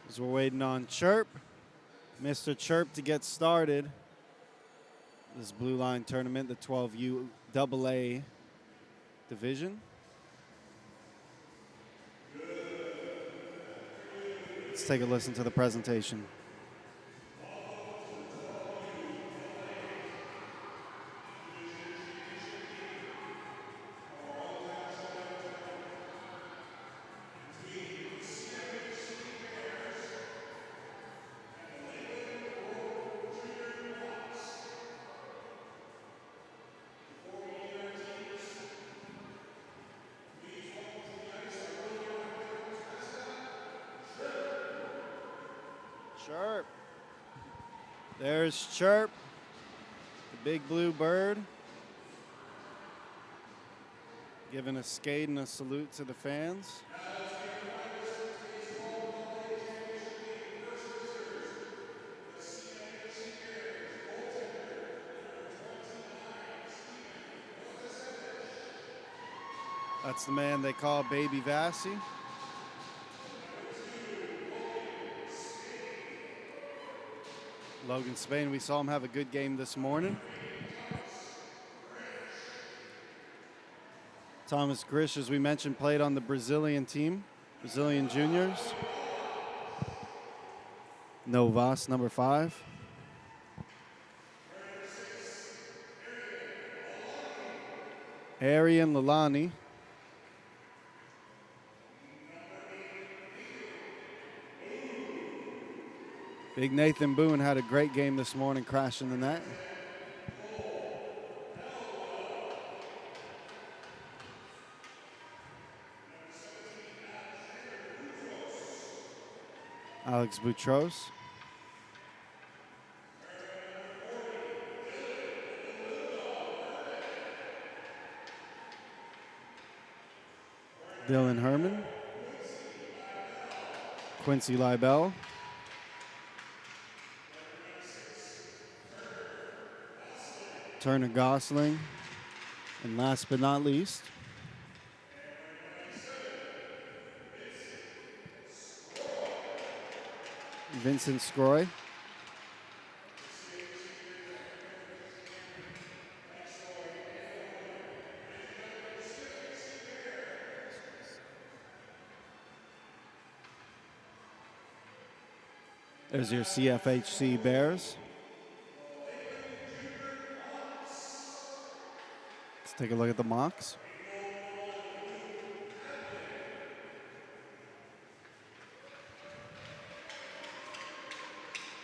As we're waiting on Chirp, Mr. Chirp to get started. This Blue Line tournament, the 12U AA division. Let's take a listen to the presentation. Chirp. There's Chirp, the big blue bird, giving a skate and a salute to the fans. That's the man they call Baby Vassy. Logan Spain, we saw him have a good game this morning. Thomas Grish, as we mentioned, played on the Brazilian team, Brazilian juniors. Novas, number 5. Arian Lalani. Big Nathan Boone had a great game this morning, crashing the net. Alex Boutros. Dylan Herman. Quincy Libel. Turner Gosling, and last but not least, Vincent Scroy. There's your CFHC Bears. Take a look at the Mocs.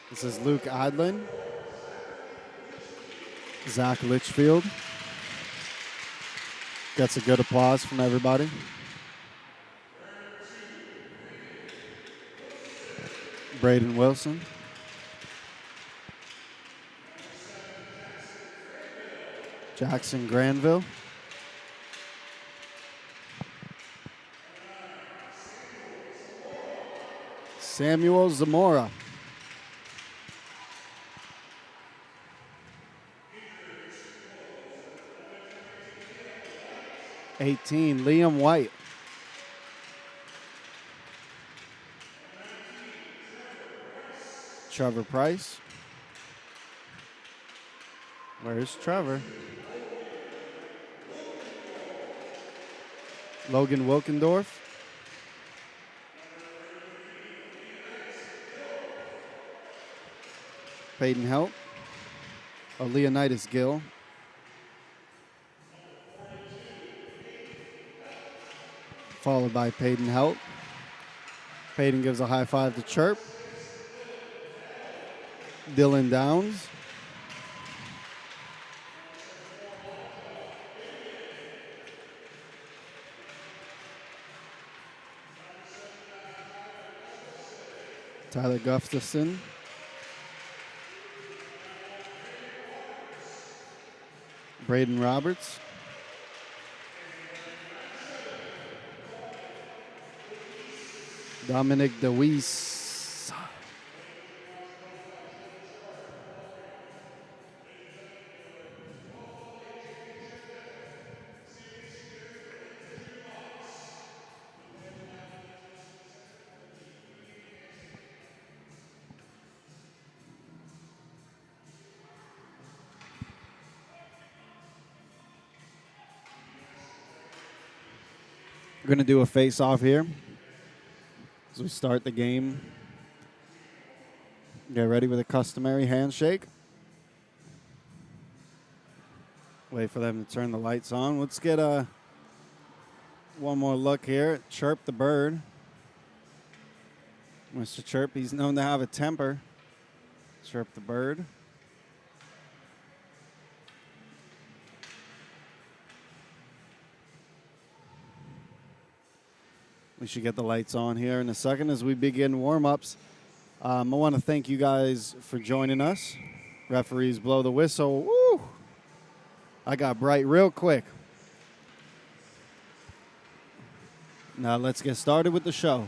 This is Luke Adlin. Zach Litchfield. Gets a good applause from everybody. Braden Wilson. Jackson Granville. Samuel Zamora. '18, Liam White. Trevor Price. Where's Trevor? Logan Wilkendorf. Peyton Helt. Leonidas Gill. Followed by Peyton Helt. Peyton gives a high five to Chirp. Dylan Downs. Tyler Gustafson. Braden Roberts. Dominic DeWeese. We're going to do a face-off here as we start the game. Get ready with a customary handshake. Wait for them to turn the lights on. Let's get one more look here. Chirp the bird. Mr. Chirp, he's known to have a temper. Chirp the bird. We should get the lights on here in a second as we begin warm-ups. I want to thank you guys for joining us. Referees blow the whistle. Woo! I got bright real quick. Now let's get started with the show.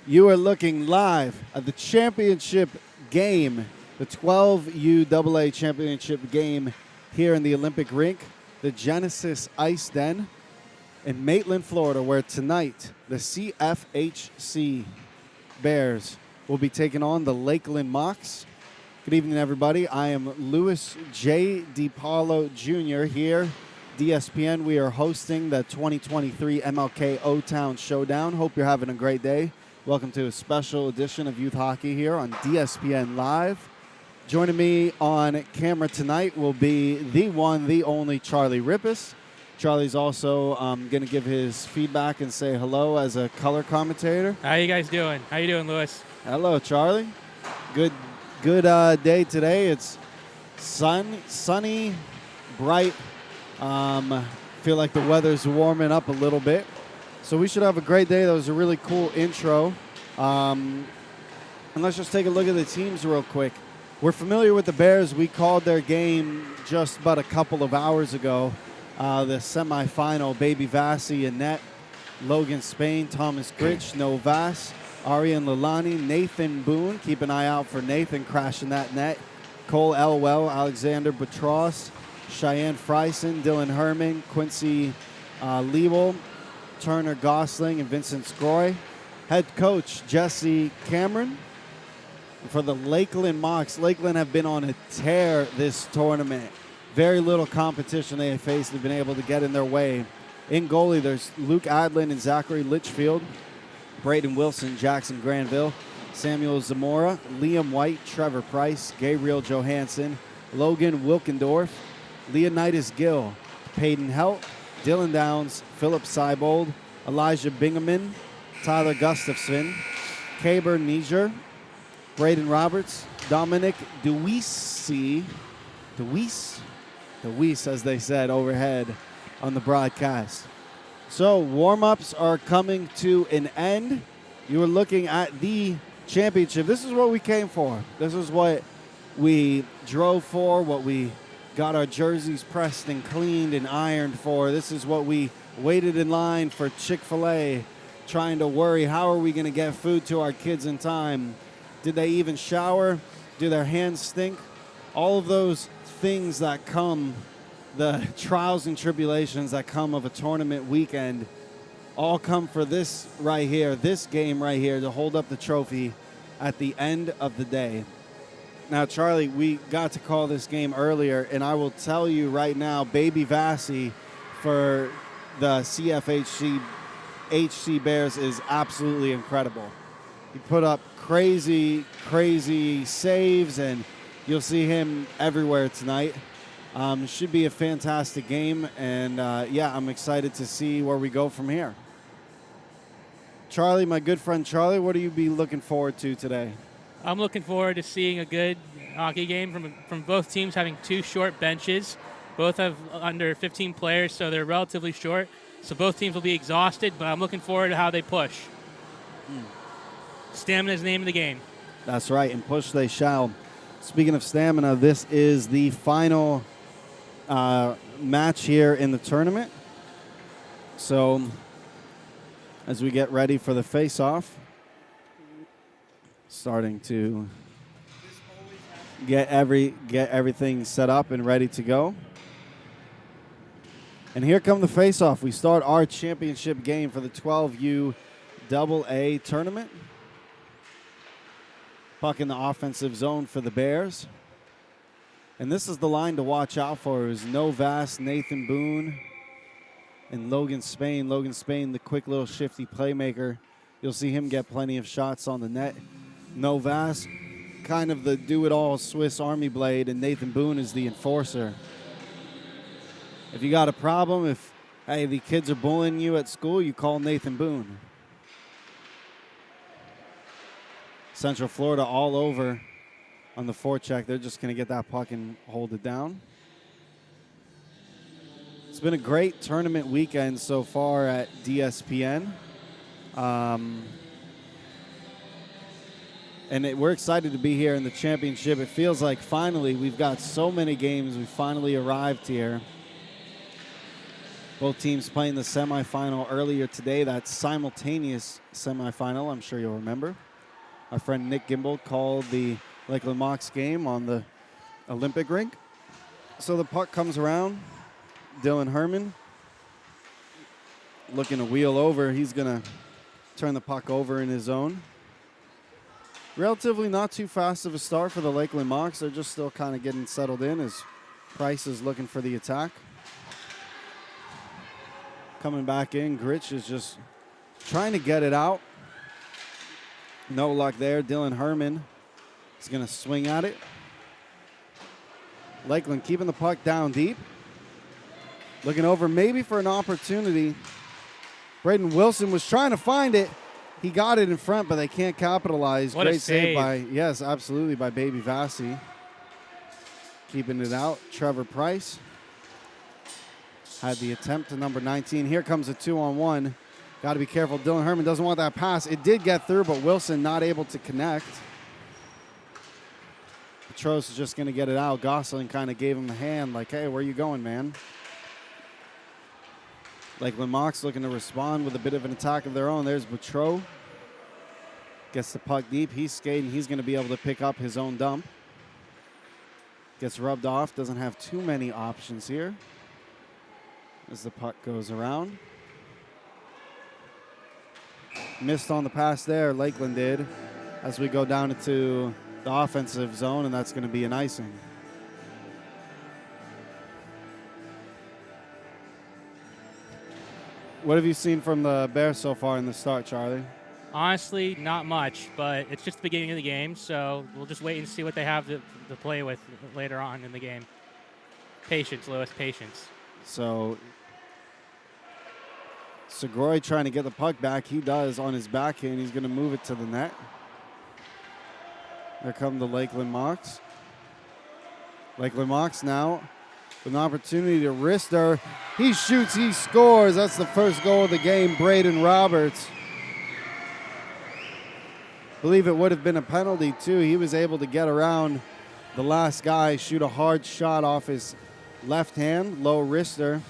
You are looking live at the championship game, the 12U championship game here in the Olympic Rink, the Genesis Ice Den in Maitland, Florida, where tonight the CFHC Bears will be taking on the Lakeland Mocs. Good evening, everybody. I am Louis J. DiPaolo Jr. here. DSPN, we are hosting the 2023 MLK O-Town Showdown. Hope you're having a great day. Welcome to a special edition of Youth Hockey here on DSPN Live. Joining me on camera tonight will be the one, the only Charlie Rippis. Charlie's also going to give his feedback and say hello as a color commentator. How you guys doing? How you doing, Louis? Hello, Charlie. Good day today. It's sunny, bright. Feel like the weather's warming up a little bit. So we should have a great day. That was a really cool intro. And let's just take a look at the teams real quick. We're familiar with the Bears. We called their game just about a couple of hours ago. The semifinal, Baby Vassie and net, Logan Spain, Thomas Gritch, No Vass, Arian Lalani, Nathan Boone. Keep an eye out for Nathan crashing that net. Cole Elwell, Alexander Batros, Cheyenne Fryson, Dylan Herman, Quincy Liebel, Turner Gosling, and Vincent Scroy. Head coach Jesse Cameron. For the Lakeland Mocs, Lakeland have been on a tear this tournament. Very little competition they have faced. They've been able to get in their way. In goalie, there's Luke Adlin and Zachary Litchfield, Braden Wilson, Jackson Granville, Samuel Zamora, Liam White, Trevor Price, Gabriel Johansson, Logan Wilkendorf, Leonidas Gill, Peyton Helt, Dylan Downs, Philip Seibold, Elijah Bingaman, Tyler Gustafson, Kaber Niger, Braden Roberts, Dominic Deweese, as they said overhead on the broadcast. So warm-ups are coming to an end. You are looking at the championship. This is what we came for. This is what we drove for, what we got our jerseys pressed and cleaned and ironed for. This is what we waited in line for Chick-fil-A, trying to worry, how are we going to get food to our kids in time? Did they even shower? Do their hands stink? All of those things that come, the trials and tribulations that come of a tournament weekend, all come for this right here, this game right here, to hold up the trophy at the end of the day. Now, Charlie, we got to call this game earlier, and I will tell you right now, Baby Vassie for the CFHC Bears is absolutely incredible. He put up crazy saves, and you'll see him everywhere tonight. Should be a fantastic game, and I'm excited to see where we go from here. Charlie, my good friend Charlie, what do you be looking forward to today? I'm looking forward to seeing a good hockey game from both teams having two short benches. Both have under 15 players, so they're relatively short. So both teams will be exhausted, but I'm looking forward to how they push. Stamina is the name of the game. That's right, and push they shall. Speaking of stamina, this is the final match here in the tournament. So as we get ready for the face-off, starting to get everything set up and ready to go. And here come the face-off. We start our championship game for the 12U AA tournament. Puck in the offensive zone for the Bears. And this is the line to watch out for is Novas, Nathan Boone, and Logan Spain. Logan Spain, the quick little shifty playmaker. You'll see him get plenty of shots on the net. Novas, kind of the do-it-all Swiss Army blade, and Nathan Boone is the enforcer. If you got a problem, if, hey, the kids are bullying you at school, you call Nathan Boone. Central Florida all over on the forecheck. They're just going to get that puck and hold it down. It's been a great tournament weekend so far at DSPN. And we're excited to be here in the championship. It feels like finally we've got so many games. We finally arrived here. Both teams playing the semifinal earlier today. That simultaneous semifinal, I'm sure you'll remember. Our friend Nick Gimbel called the Lakeland Mocs game on the Olympic rink. So the puck comes around. Dylan Herman looking to wheel over. He's going to turn the puck over in his zone. Relatively not too fast of a start for the Lakeland Mocs. They're just still kind of getting settled in as Price is looking for the attack. Coming back in, Gritch is just trying to get it out. No luck there. Dylan Herman is going to swing at it. Lakeland keeping the puck down deep. Looking over maybe for an opportunity. Braden Wilson was trying to find it. He got it in front, but they can't capitalize. What Great a save by, yes, absolutely, by Baby Vassie. Keeping it out. Trevor Price had the attempt to number 19. Here comes a 2-on-1. Got to be careful. Dylan Herman doesn't want that pass. It did get through, but Wilson not able to connect. Petros is just going to get it out. Gosselin kind of gave him the hand, like, hey, where you going, man? Lakeland Mocs looking to respond with a bit of an attack of their own. There's Petro. Gets the puck deep. He's skating. He's going to be able to pick up his own dump. Gets rubbed off. Doesn't have too many options here as the puck goes around. Missed on the pass there, Lakeland did, as we go down into the offensive zone, and that's going to be an icing. What have you seen from the Bears so far in the start, Charlie? Honestly, not much, but it's just the beginning of the game, so we'll just wait and see what they have to play with later on in the game. Patience, Lewis, patience. So Segroy trying to get the puck back. He does on his backhand. He's going to move it to the net. There come the Lakeland Mocs. Lakeland Mocs now with an opportunity to Rister. He shoots, he scores. That's the first goal of the game, Braden Roberts. Believe it would have been a penalty too. He was able to get around the last guy, shoot a hard shot off his left hand, low wrister.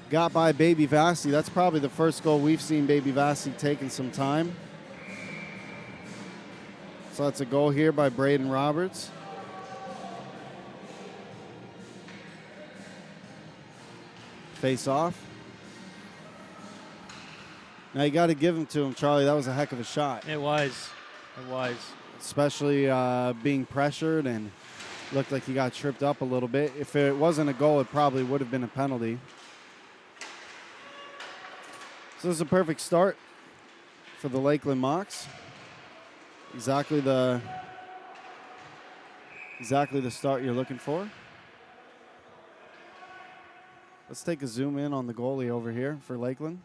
Got by Baby Vassie. That's probably the first goal we've seen Baby Vassie taking some time. So that's a goal here by Braden Roberts. Face off. Now you got to give him to him, Charlie. That was a heck of a shot. It was. It was. Especially being pressured and looked like he got tripped up a little bit. If it wasn't a goal, it probably would have been a penalty. So this is a perfect start for the Lakeland Mocs. Exactly the start you're looking for. Let's take a zoom in on the goalie over here for Lakeland.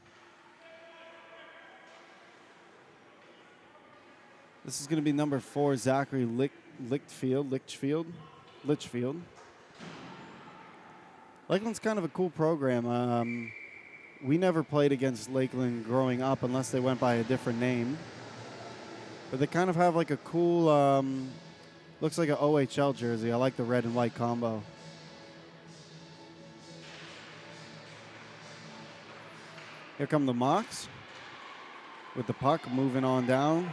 This is going to be number 4, Zachary Litchfield. Lakeland's kind of a cool program. We never played against Lakeland growing up unless they went by a different name. But they kind of have like a cool, looks like an OHL jersey. I like the red and white combo. Here come the Mocs with the puck, moving on down.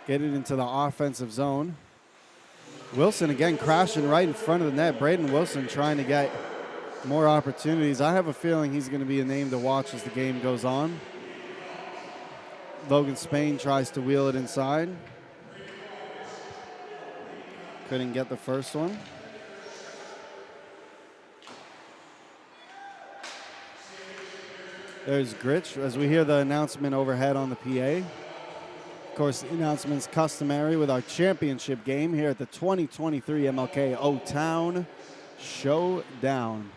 Get it into the offensive zone. Wilson again crashing right in front of the net. Braden Wilson trying to get more opportunities. I have a feeling he's going to be a name to watch as the game goes on. Logan Spain tries to wheel it inside. Couldn't get the first one. There's Gritch as we hear the announcement overhead on the PA. Of course, the announcement's customary with our championship game here at the 2023 MLK O-Town Showdown.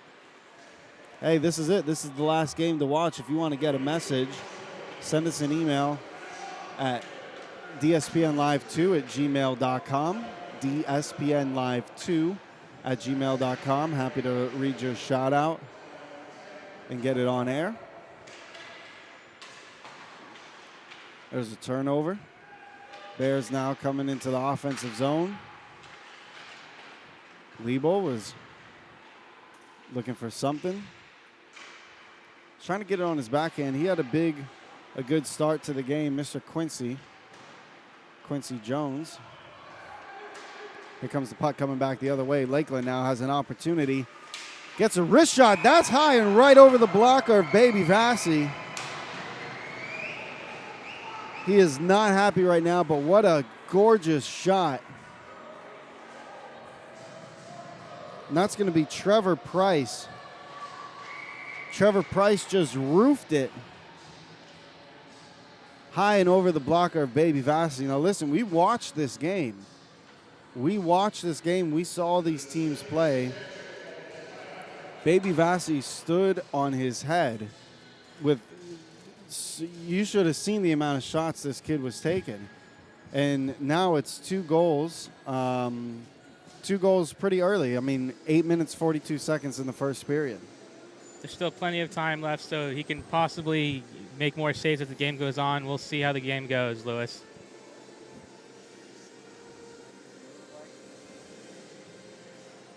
Hey, this is it. This is the last game to watch. If you want to get a message, send us an email at dspnlive2@gmail.com. dspnlive2@gmail.com. Happy to read your shout out and get it on air. There's a turnover. Bears now coming into the offensive zone. Lebo was looking for something. Trying to get it on his backhand. He had a good start to the game, Mr. Quincy Jones. Here comes the puck coming back the other way. Lakeland now has an opportunity. Gets a wrist shot. That's high and right over the blocker of Baby Vassy. He is not happy right now, but what a gorgeous shot. And that's going to be Trevor Price. Trevor Price just roofed it high and over the blocker of Baby Vassy. Now listen, we watched this game. We saw these teams play. Baby Vassy stood on his head with, you should have seen the amount of shots this kid was taking. And now it's 2 goals. 2 goals pretty early. I mean, 8 minutes, 42 seconds in the first period. There's still plenty of time left, so he can possibly make more saves as the game goes on. We'll see how the game goes, Lewis.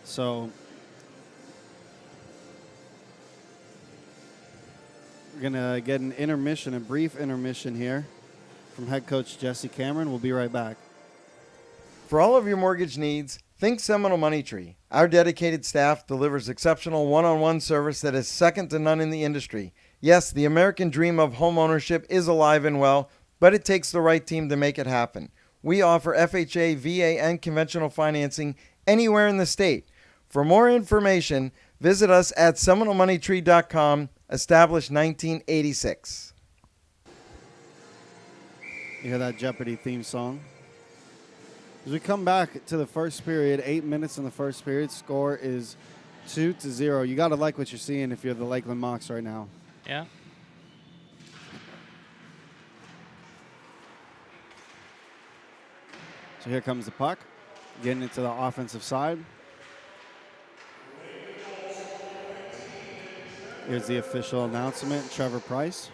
So we're going to get an intermission, a brief intermission here from head coach Jesse Cameron. We'll be right back. For all of your mortgage needs, think Seminole Money Tree. Our dedicated staff delivers exceptional one-on-one service that is second to none in the industry. Yes, the American dream of homeownership is alive and well, but it takes the right team to make it happen. We offer FHA, VA, and conventional financing anywhere in the state. For more information, visit us at SeminoleMoneyTree.com, established 1986. You hear that Jeopardy theme song? As we come back to the first period, 8 minutes in the first period, score is 2-0. You got to like what you're seeing if you're the Lakeland Mocs right now. Yeah. So here comes the puck, getting into the offensive side. Here's the official announcement, Trevor Price.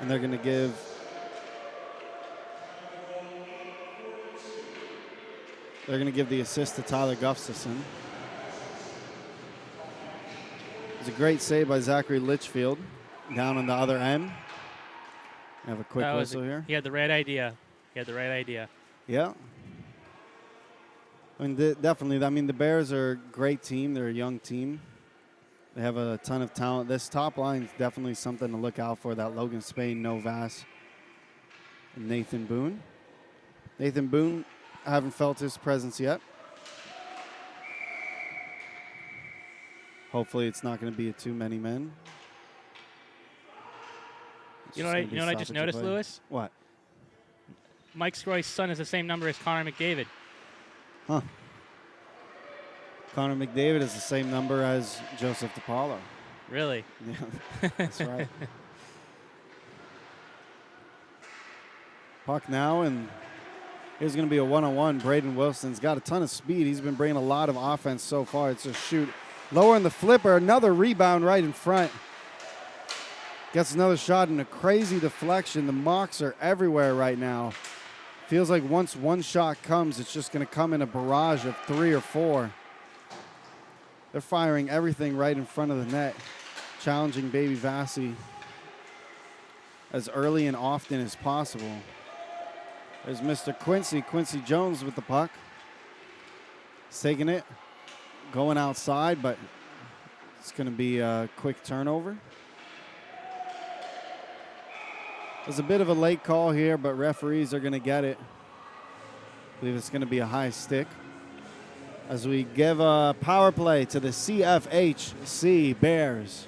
And they're going to give the assist to Tyler Gustafson. It's a great save by Zachary Litchfield down on the other end. I have a quick whistle here. He had the right idea. Yeah. I mean, definitely. I mean, the Bears are a great team. They're a young team. They have a ton of talent. This top line is definitely something to look out for. That Logan Spain, Novas, and Nathan Boone. Nathan Boone, I haven't felt his presence yet. Hopefully, it's not going to be a too many men. You know what I just noticed, Lewis? What? Mike Scroy's son is the same number as Connor McDavid. Huh. Connor McDavid is the same number as Joseph DiPaolo. Really? Yeah, that's right. Puck now, and here's going to be a one-on-one. Braden Wilson's got a ton of speed. He's been bringing a lot of offense so far. It's a shoot. Lower in the flipper, another rebound right in front. Gets another shot and a crazy deflection. The Mocs are everywhere right now. Feels like once one shot comes, it's just going to come in a barrage of 3 or 4. They're firing everything right in front of the net, challenging Baby Vassy as early and often as possible. There's Mr. Quincy Jones with the puck. He's taking it, going outside, but it's going to be a quick turnover. There's a bit of a late call here, but referees are going to get it. I believe it's going to be a high stick. As we give a power play to the CFHC Bears.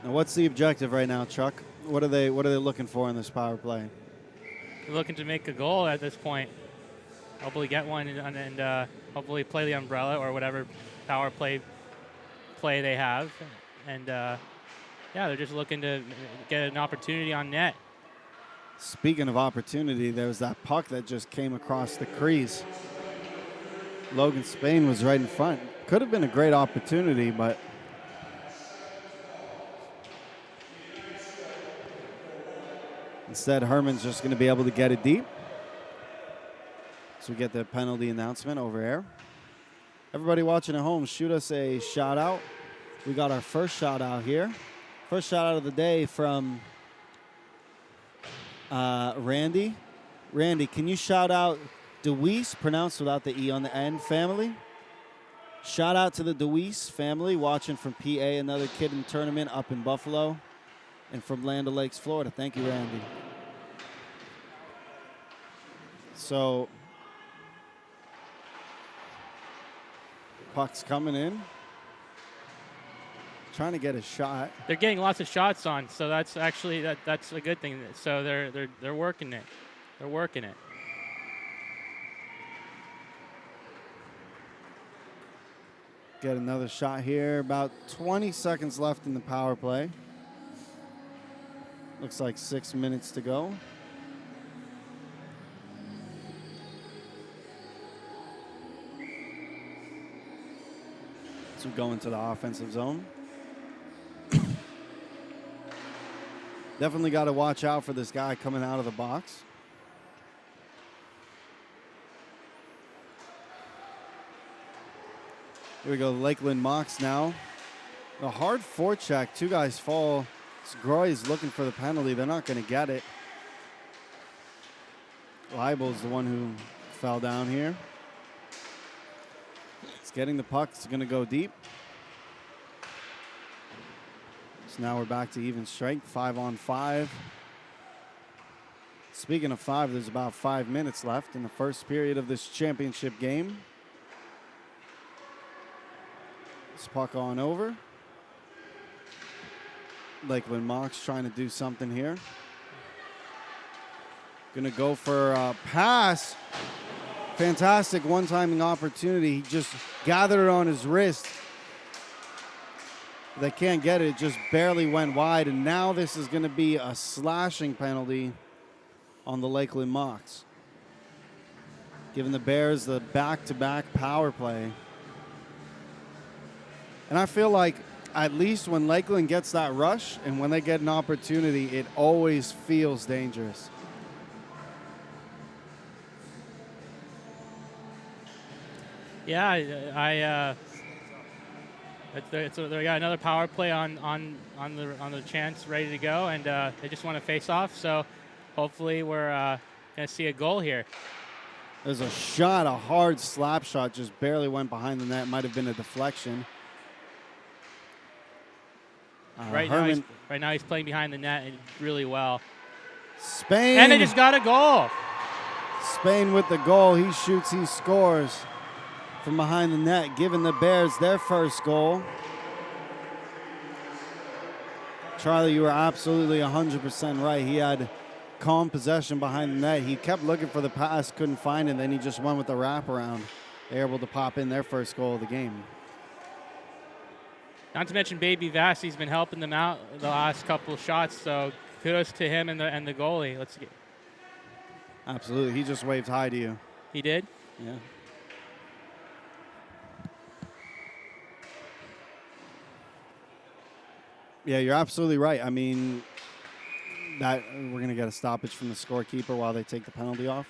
Now, what's the objective right now, Chuck? What are they looking for in this power play? They're looking to make a goal at this point. Hopefully get one and hopefully play the umbrella or whatever power play they have. And, yeah, they're just looking to get an opportunity on net. Speaking of opportunity, there was that puck that just came across the crease. Logan Spain was right in front. Could have been a great opportunity, but instead, Herman's just going to be able to get it deep. So we get the penalty announcement over air. Everybody watching at home, shoot us a shout out. We got our first shout out here. First shout out of the day from Randy. Randy, can you shout out DeWeese, pronounced without the E on the end, family? Shout out to the DeWeese family watching from PA, another kid in tournament up in Buffalo, and from Land O'Lakes, Florida. Thank you, Randy. So, puck's coming in. Trying to get a shot. They're getting lots of shots on, so that's actually that's a good thing. So they're working it. They're working it. Get another shot here. About 20 seconds left in the power play. Looks like 6 minutes to go. So we go into the offensive zone. Definitely got to watch out for this guy coming out of the box. Here we go, Lakeland Mocs now. A hard forecheck. 2 guys fall. Groy's looking for the penalty. They're not going to get it. Leibel's the one who fell down here. It's getting the puck. It's going to go deep. So now we're back to even strength, 5-on-5. Speaking of 5, there's about 5 minutes left in the first period of this championship game. This puck on over. Lakeland Mocs trying to do something here. Gonna go for a pass. Fantastic one-timing opportunity. He just gathered it on his wrist. They can't get it. It just barely went wide. And now this is going to be a slashing penalty on the Lakeland Mocs, giving the Bears the back-to-back power play. And I feel like at least when Lakeland gets that rush and when they get an opportunity, it always feels dangerous. Yeah, they got another power play on the chance ready to go, and they just want to face off. So hopefully we're going to see a goal here. There's a shot, a hard slap shot, just barely went behind the net. Might have been a deflection. Right now he's playing behind the net and really well. Spain. And they just got a goal. Spain with the goal. He shoots, he scores from behind the net, giving the Bears their first goal. Charlie, you were absolutely 100% right. He had calm possession behind the net. He kept looking for the pass, couldn't find it, and then he just went with the wraparound. They were able to pop in their first goal of the game. Not to mention Baby Vassey's been helping them out the last couple shots, so kudos to him and the goalie. Let's get. Absolutely. He just waved hi to you. He did? Yeah. Yeah, you're absolutely right. I mean, that we're going to get a stoppage from the scorekeeper while they take the penalty off.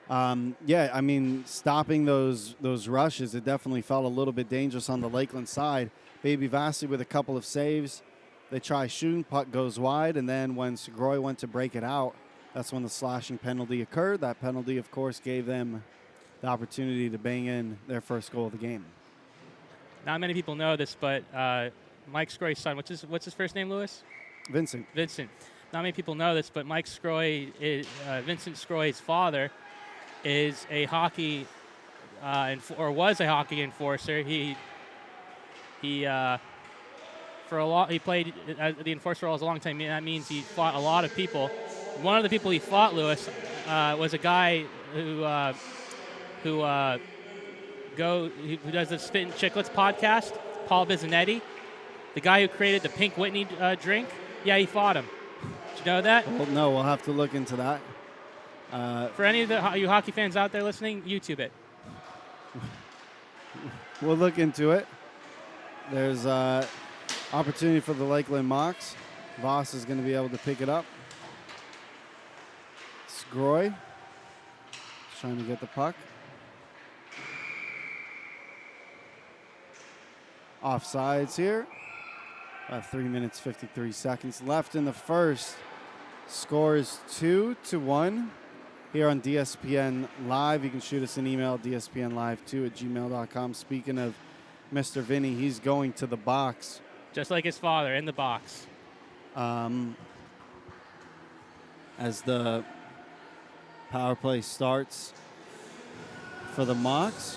Yeah, I mean, stopping those rushes, it definitely felt a little bit dangerous on the Lakeland side. Baby Vassey with a couple of saves. They try shooting, puck goes wide, and then when Segroy went to break it out, that's when the slashing penalty occurred. That penalty, of course, gave them the opportunity to bang in their first goal of the game. Not many people know this, but Mike Scroy's son, what's his first name, Lewis? Vincent. Not many people know this, but Mike Scroy, Vincent Scroy's father, is a hockey was a hockey enforcer. He played the enforcer role as a long time. That means he fought a lot of people. One of the people he fought, Lewis, was a guy who does the Spit and Chicklets podcast, Paul Bizzanetti, the guy who created the Pink Whitney drink. Yeah, he fought him. Did you know that? Well, no, we'll have to look into that. For any of you hockey fans out there listening, YouTube it. We'll look into it. There's opportunity for the Lakeland Mocs. Voss is going to be able to pick it up. Scroy trying to get the puck. Offsides here. 3 minutes, 53 seconds left in the first. Score is 2-1 here on DSPN Live. You can shoot us an email, dspnlive2@gmail.com. Speaking of Mr. Vinny, he's going to the box. Just like his father, in the box. As the power play starts for the Mocs.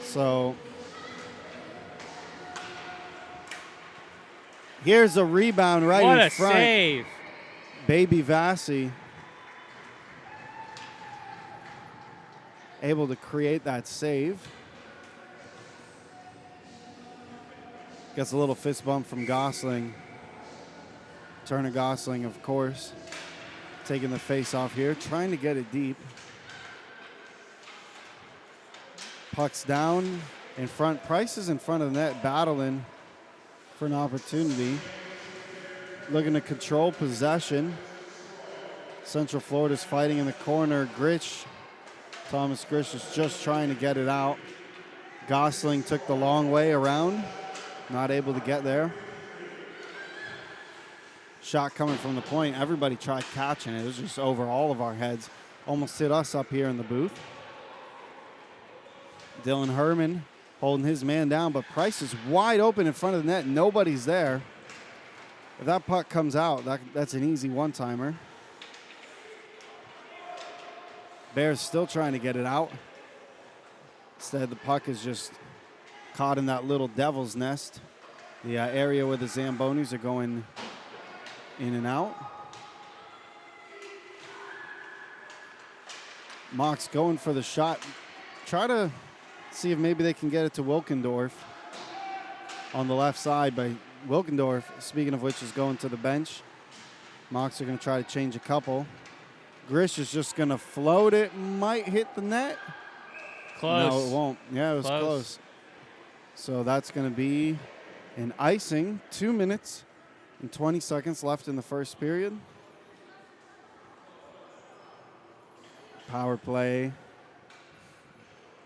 So here's a rebound right what in front. What a save. Baby Vassey able to create that save. Gets a little fist bump from Gosling. Turner Gosling, of course, taking the face off here, trying to get it deep. Puck's down in front. Price is in front of the net, battling for an opportunity. Looking to control possession. Central Florida's fighting in the corner. Thomas Grish is just trying to get it out. Gosling took the long way around. Not able to get there. Shot coming from the point. Everybody tried catching it. It was just over all of our heads. Almost hit us up here in the booth. Dylan Herman holding his man down, but Price is wide open in front of the net. Nobody's there. If that puck comes out, that's an easy one-timer. Bears still trying to get it out. Instead, the puck is just caught in that little devil's nest. The area where the Zambonis are going in and out. Mocs going for the shot. Try to see if maybe they can get it to Wilkendorf on the left side. But Wilkendorf, speaking of which, is going to the bench. Mocs are going to try to change a couple. Grish is just going to float it. Might hit the net. Close. No, it won't. Yeah, it was close. So that's going to be an icing. 2 minutes and 20 seconds left in the first period. Power play.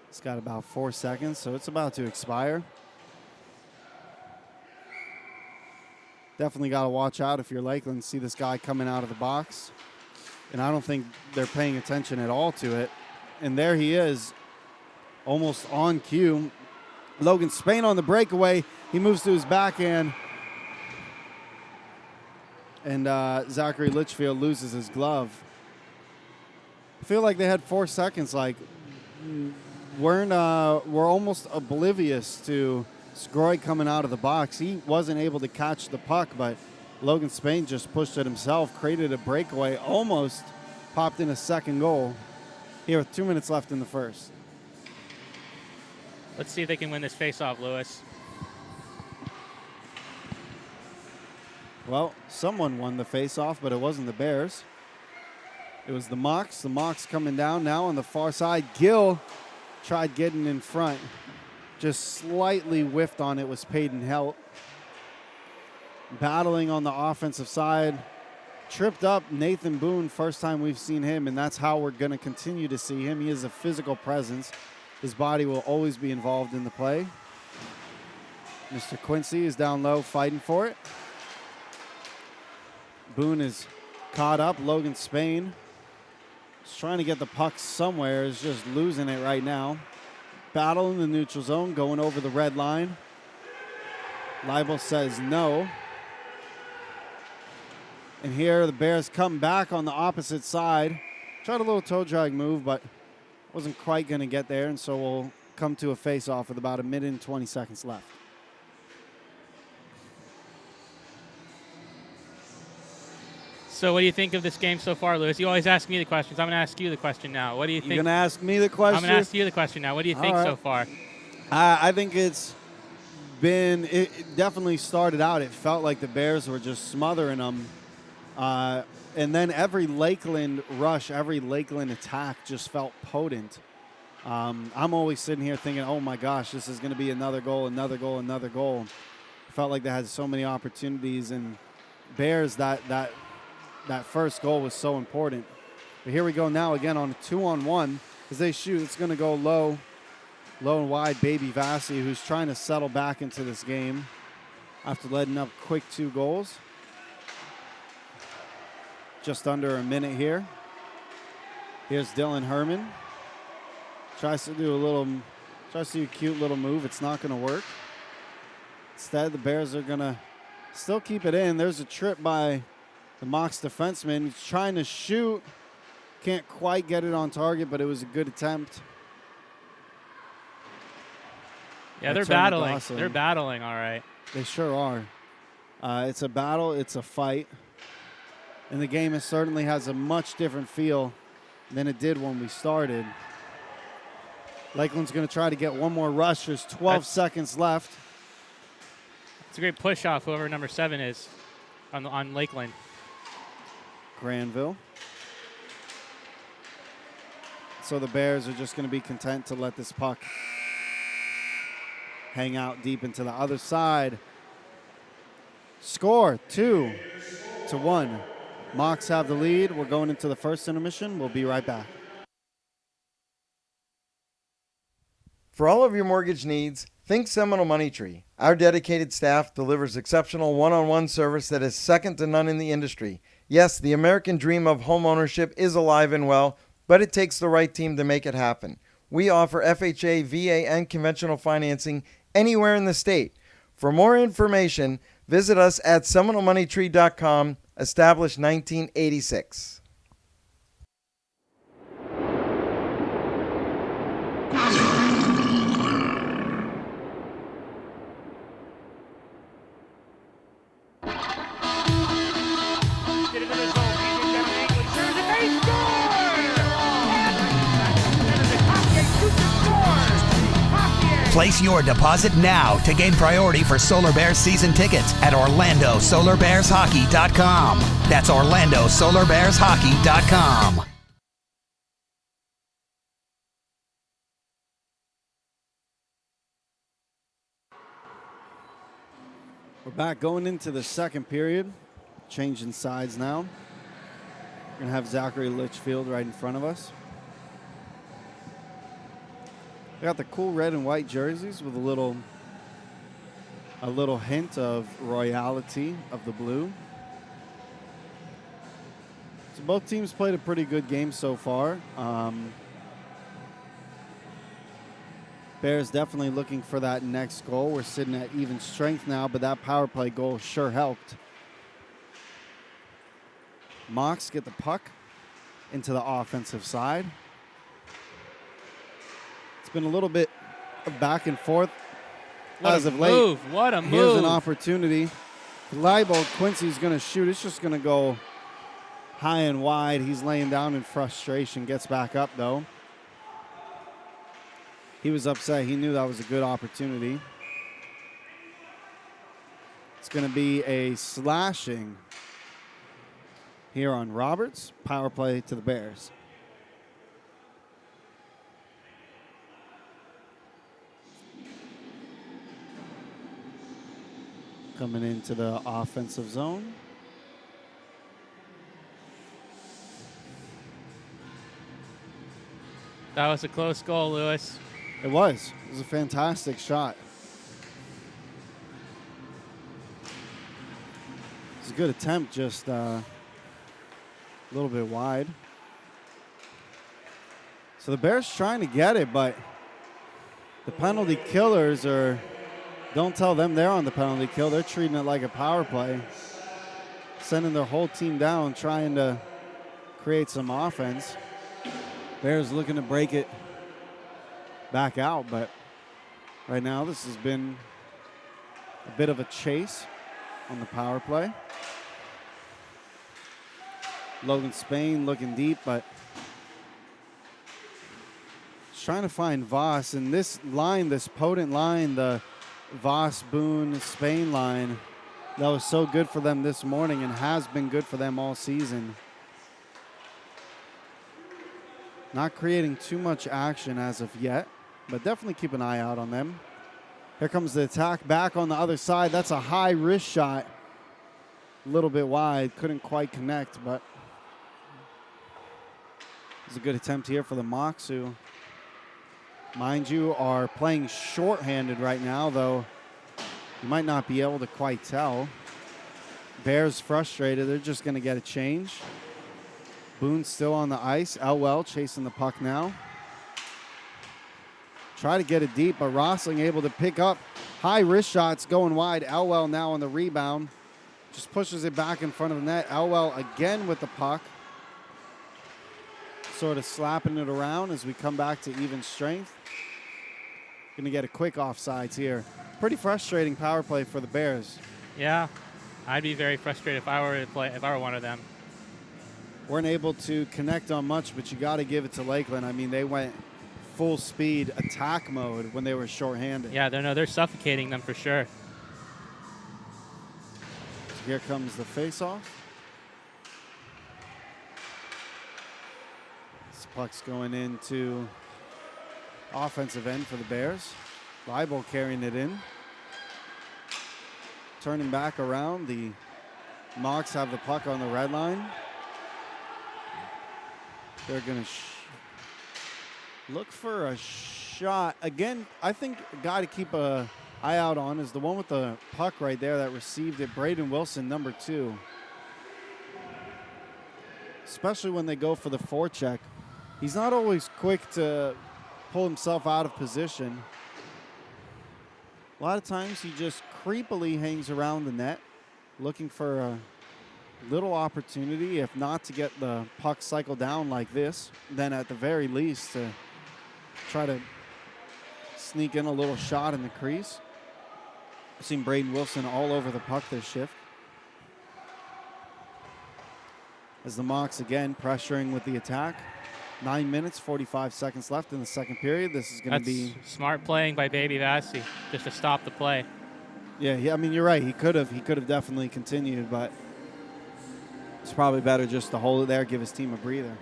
It's got about 4 seconds, so it's about to expire. Definitely got to watch out if you're Lakeland. See this guy coming out of the box. And I don't think they're paying attention at all to it. And there he is, almost on cue. Logan Spain on the breakaway. He moves to his backhand. And Zachary Litchfield loses his glove. I feel like they had 4 seconds. Like, we're almost oblivious to Scroy coming out of the box. He wasn't able to catch the puck, but Logan Spain just pushed it himself, created a breakaway, almost popped in a second goal here with 2 minutes left in the first. Let's see if they can win this faceoff, Lewis. Well, someone won the faceoff, but it wasn't the Bears. It was the Mocs. The Mocs coming down now on the far side. Gill tried getting in front. Just slightly whiffed on it, was Peyton Helt. Battling on the offensive side. Tripped up Nathan Boone, first time we've seen him, and that's how we're going to continue to see him. He is a physical presence. His body will always be involved in the play. Mr. Quincy is down low fighting for it. Boone is caught up. Logan Spain is trying to get the puck somewhere, is just losing it right now. Battle in the neutral zone, going over the red line. Leibel says no. And here the Bears come back on the opposite side. Tried a little toe drag move, but wasn't quite going to get there, and so we'll come to a face-off with about 1 minute and 20 seconds left. So what do you think of this game so far, Lewis? You always ask me the questions. I'm going to ask you the question now. What do you think? You're going to ask me the question? I'm going to ask you the question now. What do you think so far? I think it definitely started out, it felt like the Bears were just smothering them. And then every Lakeland rush, every Lakeland attack just felt potent. I'm always sitting here thinking, oh my gosh, this is going to be another goal, another goal, another goal. Felt like they had so many opportunities, and Bears, that first goal was so important. But here we go now again on a 2-on-1. As they shoot, it's going to go low and wide. Baby Vassie, who's trying to settle back into this game after letting up quick 2 goals. Just under a minute here. Here's Dylan Herman. Tries to do a cute little move. It's not going to work. Instead, the Bears are going to still keep it in. There's a trip by the Mocs defenseman. He's trying to shoot. Can't quite get it on target, but it was a good attempt. Yeah, they're battling. They're battling, all right. They sure are. It's a battle. It's a fight. And the game certainly has a much different feel than it did when we started. Lakeland's going to try to get one more rush. There's 12 seconds left. It's a great push-off, whoever number 7 is on Lakeland. Granville. So the Bears are just going to be content to let this puck hang out deep into the other side. Score 2-1. Mocs have the lead. We're going into the first intermission. We'll be right back. For all of your mortgage needs, think Seminole Money Tree. Our dedicated staff delivers exceptional one-on-one service that is second to none in the industry. Yes, the American dream of home ownership is alive and well, but it takes the right team to make it happen. We offer FHA, VA, and conventional financing anywhere in the state. For more information, visit us at SeminoleMoneyTree.com, established 1986. Place your deposit now to gain priority for Solar Bears season tickets at OrlandoSolarBearsHockey.com. That's OrlandoSolarBearsHockey.com. We're back going into the second period. Changing sides now. We're going to have Zachary Litchfield right in front of us. We got the cool red and white jerseys with a little hint of royalty of the blue. So both teams played a pretty good game so far. Bears definitely looking for that next goal. We're sitting at even strength now, but that power play goal sure helped. Mocs get the puck into the offensive side. It's been a little bit of back and forth as of late. What a move. Here's an opportunity Leibel, Quincy's going to shoot. It's just going to go high and wide. He's laying down in frustration. Gets back up, though. He was upset. He knew that was a good opportunity. It's going to be a slashing here on Roberts. Power play to the Bears. Coming into the offensive zone. That was a close goal, Lewis. It was. It was a fantastic shot. It's a good attempt, just a little bit wide. So the Bears trying to get it, but the penalty killers don't tell them they're on the penalty kill. They're treating it like a power play, sending their whole team down, trying to create some offense. Bears looking to break it back out, but right now this has been a bit of a chase on the power play. Logan Spain looking deep, but he's trying to find Voss. And this line, this potent line, the Voss, Boone, Spain line, that was so good for them this morning and has been good for them all season. Not creating too much action as of yet, but definitely keep an eye out on them. Here comes the attack back on the other side. That's a high wrist shot. A little bit wide. Couldn't quite connect, but it's a good attempt here for the Mocs, who, mind you, are playing shorthanded right now, though you might not be able to quite tell. Bears frustrated. They're just going to get a change. Boone still on the ice. Elwell chasing the puck now. Try to get it deep, but Rossling able to pick up high wrist shots going wide. Elwell now on the rebound. Just pushes it back in front of the net. Elwell again with the puck. Sort of slapping it around as we come back to even strength. Going to get a quick offsides here. Pretty frustrating power play for the Bears. Yeah, I'd be very frustrated if I were one of them. Weren't able to connect on much, but you got to give it to Lakeland. I mean, they went full speed attack mode when they were shorthanded. Yeah, they're suffocating them for sure. So here comes the faceoff. This puck's going into offensive end for the Bears. Leibel carrying it in. Turning back around, the Mocs have the puck on the red line. They're going to look for a shot. Again, I think a guy to keep an eye out on is the one with the puck right there that received it, Braden Wilson, number 2. Especially when they go for the forecheck. He's not always quick to pull himself out of position. A lot of times he just creepily hangs around the net looking for a little opportunity, if not to get the puck cycled down like this, then at the very least to try to sneak in a little shot in the crease. I've seen Braden Wilson all over the puck this shift. As the Mocs again pressuring with the attack. 9 minutes, 45 seconds left in the second period. This is going to be smart playing by Baby Vassie just to stop the play. Yeah, I mean, you're right. He could have definitely continued, but it's probably better just to hold it there, give his team a breather.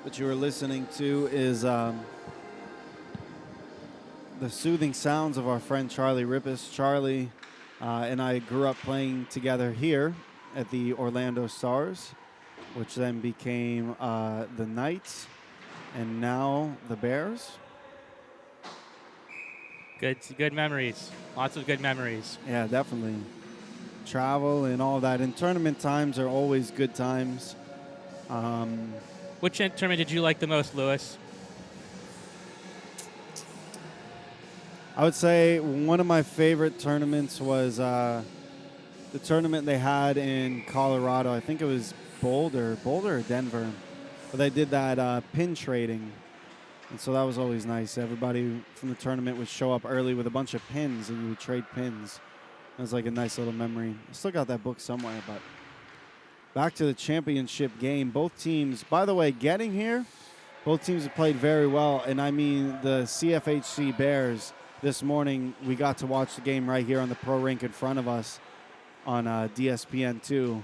What you were listening to is the soothing sounds of our friend Charlie Rippis. Charlie and I grew up playing together here at the Orlando Stars, which then became the Knights, and now the Bears. Good memories. Lots of good memories. Yeah, definitely. Travel and all that. And tournament times are always good times. Which tournament did you like the most, Lewis? I would say one of my favorite tournaments was the tournament they had in Colorado. I think it was Boulder or Denver. but they did that pin trading. And so that was always nice. Everybody from the tournament would show up early with a bunch of pins, and you would trade pins. It was like a nice little memory. I still got that book somewhere, but back to the championship game. Both teams, by the way, getting here, both teams have played very well. And I mean, the CFHC Bears this morning, we got to watch the game right here on the pro rink in front of us on DSPN2.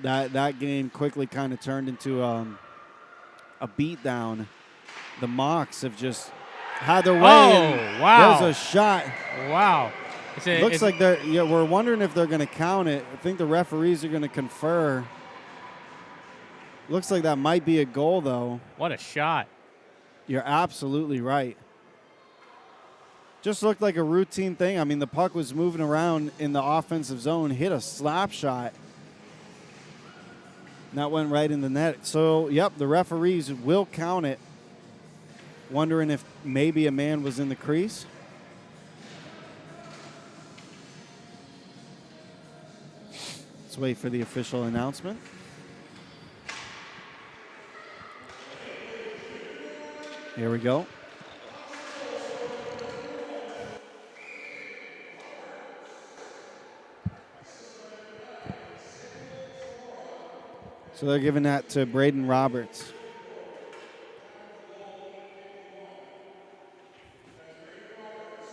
That game quickly kind of turned into a beatdown. The Mocs have just had their way. Oh, wow. There's a shot. Wow. Looks like we're wondering if they're going to count it. I think the referees are going to confer. Looks like that might be a goal, though. What a shot. You're absolutely right. Just looked like a routine thing. I mean, the puck was moving around in the offensive zone, hit a slap shot. And that went right in the net. So, yep, the referees will count it. Wondering if maybe a man was in the crease. Let's wait for the official announcement. Here we go. So they're giving that to Braden Roberts.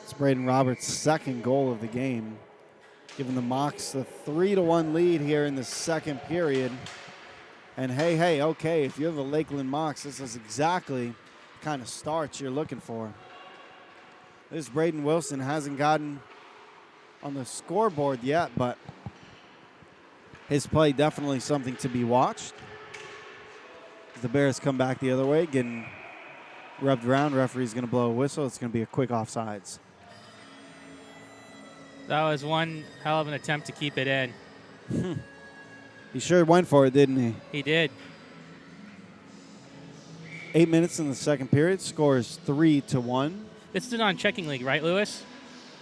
It's Braden Roberts' second goal of the game, giving the Mocs the 3-1 lead here in the second period. And hey, okay, if you're the Lakeland Mocs, this is exactly the kind of starts you're looking for. This Braden Wilson hasn't gotten on the scoreboard yet, but his play definitely something to be watched. The Bears come back the other way, getting rubbed around. Referee's going to blow a whistle. It's going to be a quick offsides. That was one hell of an attempt to keep it in. He sure went for it, didn't he? He did. 8 minutes in the second period. Score is 3-1. This is a non-checking league, right, Lewis?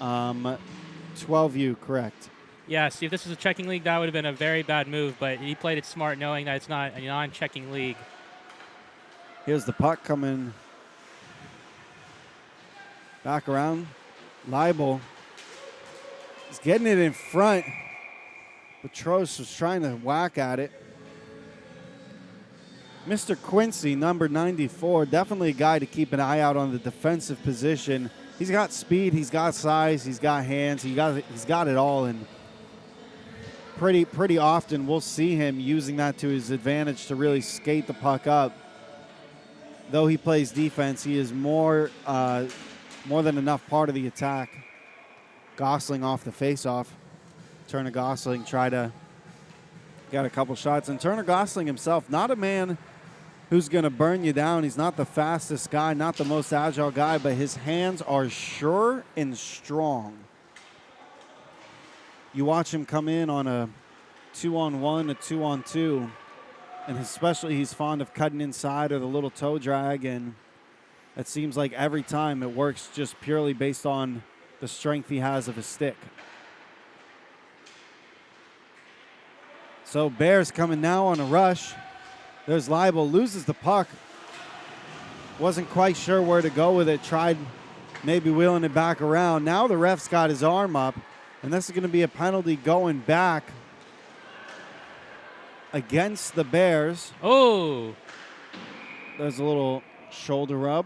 12U, correct. Yeah, see, if this was a checking league, that would have been a very bad move, but he played it smart knowing that it's not a non-checking league. Here's the puck coming back around. Leibel is getting it in front. Petros was trying to whack at it. Mr. Quincy, number 94, definitely a guy to keep an eye out on the defensive position. He's got speed, he's got size, he's got hands, he's got it all, and pretty often we'll see him using that to his advantage to really skate the puck up. Though he plays defense, he is more than enough part of the attack. Gosling off the faceoff. Turner Gosling tried to get a couple shots, and Turner Gosling himself, not a man who's going to burn you down. He's not the fastest guy, not the most agile guy, but his hands are sure and strong. You watch him come in on a 2-on-1, a 2-on-2, and especially he's fond of cutting inside or the little toe drag, and it seems like every time it works just purely based on the strength he has of his stick. So Bears coming now on a rush. There's Leibel, loses the puck. Wasn't quite sure where to go with it. Tried maybe wheeling it back around. Now the ref's got his arm up, and this is going to be a penalty going back against the Bears. Oh! There's a little shoulder rub.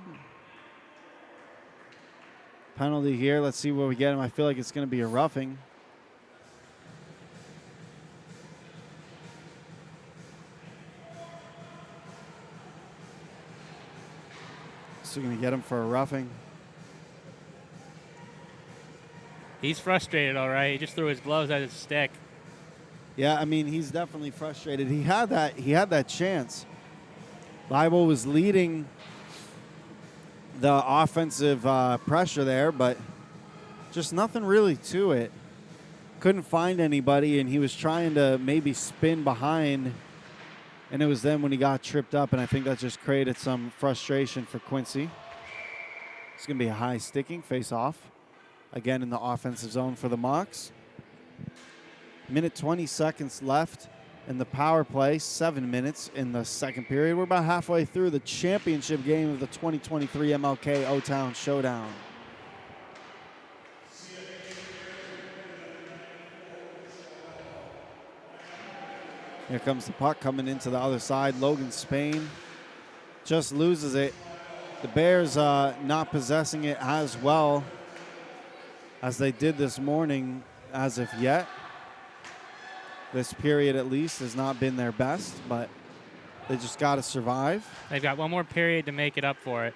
Penalty here. Let's see what we get. I feel like it's going to be a roughing. So going to get him for a roughing. He's frustrated, all right. He just threw his gloves at his stick. Yeah, I mean, he's definitely frustrated. He had that chance. Leibel was leading the offensive pressure there, but just nothing really to it. Couldn't find anybody, and he was trying to maybe spin behind, and it was then when he got tripped up, and I think that just created some frustration for Quincy. It's going to be a high sticking face-off, again in the offensive zone for the Mocs. Minute 20 seconds left in the power play, 7 minutes in the second period. We're about halfway through the championship game of the 2023 MLK O-Town Showdown. Here comes the puck coming into the other side. Logan Spain just loses it. The Bears not possessing it as well as they did this morning as of yet. This period, at least, has not been their best, but they just got to survive. They've got one more period to make it up for it.